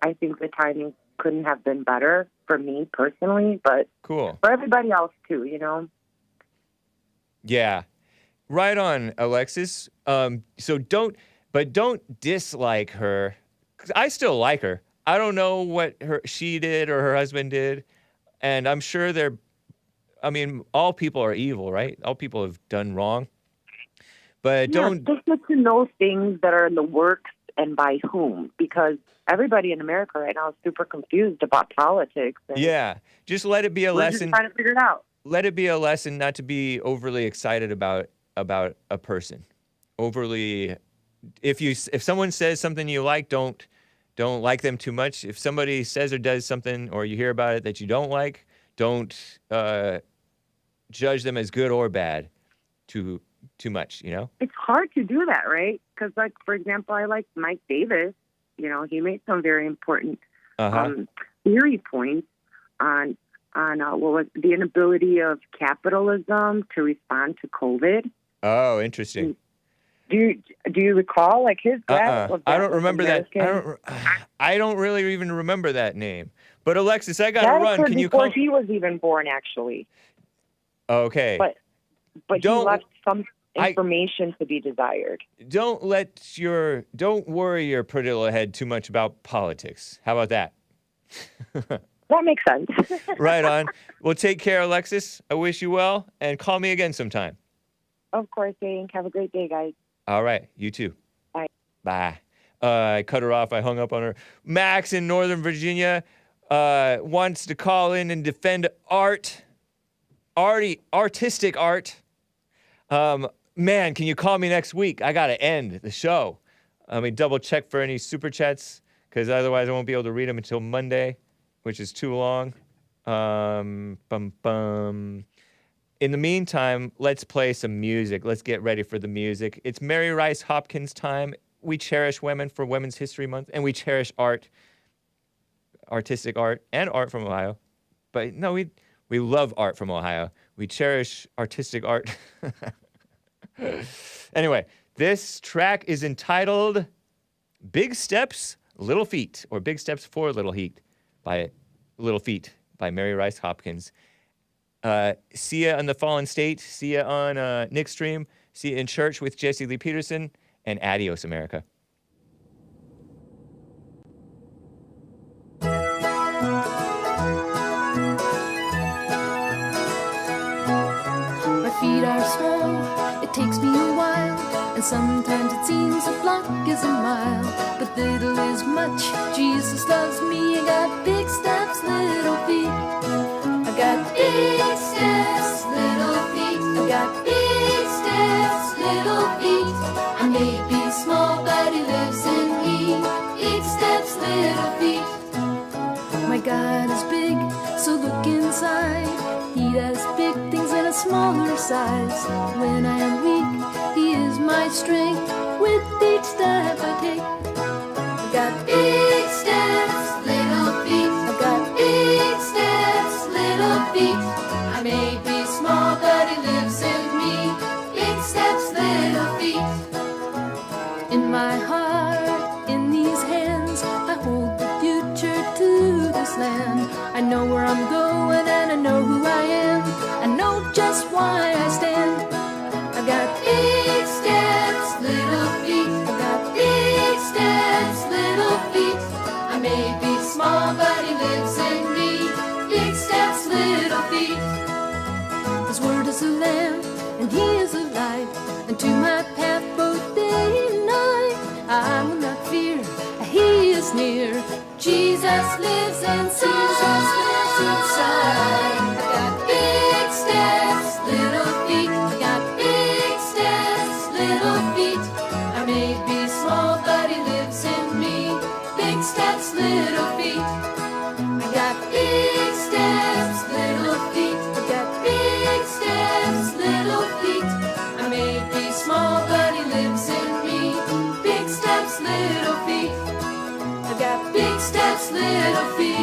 I think the timing couldn't have been better for me personally, but cool for everybody else too, you know? Yeah. Right on, Alexis. So don't dislike her. 'Cause I still like her. I don't know what she did or her husband did. And I'm sure all people are evil, right? All people have done wrong. But don't... Just get to know things that are in the works and by whom, because everybody in America right now is super confused about politics. And yeah. Just let it be a lesson. We're just trying to figure it out. Let it be a lesson not to be overly excited about a person. Overly... If someone says something you like, don't like them too much. If somebody says or does something or you hear about it that you don't like, don't judge them as good or bad too much, you know? It's hard to do that, right? Because, like, for example, I like Mike Davis. You know, he made some very important theory points on what was the inability of capitalism to respond to COVID. Oh, interesting. Do you recall, like, his grasp of that? I don't remember that. I don't really even remember that name. But Alexis, I gotta run. Can you call? Before he was even born, actually. Okay. But he left some information to be desired. Don't worry your pretty little head too much about politics. How about that? That makes sense. Right on. Well, take care, Alexis. I wish you well, and call me again sometime. Of course, Hank. Have a great day, guys. All right. You too. Bye. Bye. I cut her off. I hung up on her. Max in Northern Virginia wants to call in and defend artistic art. Man, can you call me next week? I got to end the show. Let me double check for any super chats, because otherwise I won't be able to read them until Monday, which is too long. In the meantime, let's play some music. Let's get ready for the music. It's Mary Rice Hopkins time. We cherish women for Women's History Month, and we cherish art, artistic art, and art from Ohio. But no, we love art from Ohio. We cherish artistic art. Anyway, this track is entitled Big Steps, Little Feet, or Big Steps for Little Feet by Mary Rice Hopkins. See ya on the Fallen State. See ya on Nick's stream. See ya in church with Jesse Lee Peterson. And adios, America. My feet are small, it takes me a while, and sometimes it seems a block is a mile. But little is much, Jesus loves me. I got big steps, little feet. I got big steps, little feet. I got big steps, little feet. I may be small, but he lives in me. Big steps, little feet. My God is big, so look inside. He does big things in a smaller size. When I am weak, he is my strength. With each step I take, I got big steps, little feet. I got big steps, little feet. I may be small, but he lives in me. Big steps, little feet. In my heart, in these hands, I hold the future to this land. I know where I'm going and I know who I am. I know just why I stand. I got big steps, little feet. I got big steps, little feet. I may be small, but he lives in me. Big steps, little feet. His word is a lamp and he is a light, and to my path both day and night. I will not fear, he is near. Jesus lives inside. I got big steps, little feet. I got big steps, little feet. I may be small, but he lives in me. Big steps, little feet. I got big steps, little feet. I got big steps, little feet. I may be small, but he lives in me. false little fear.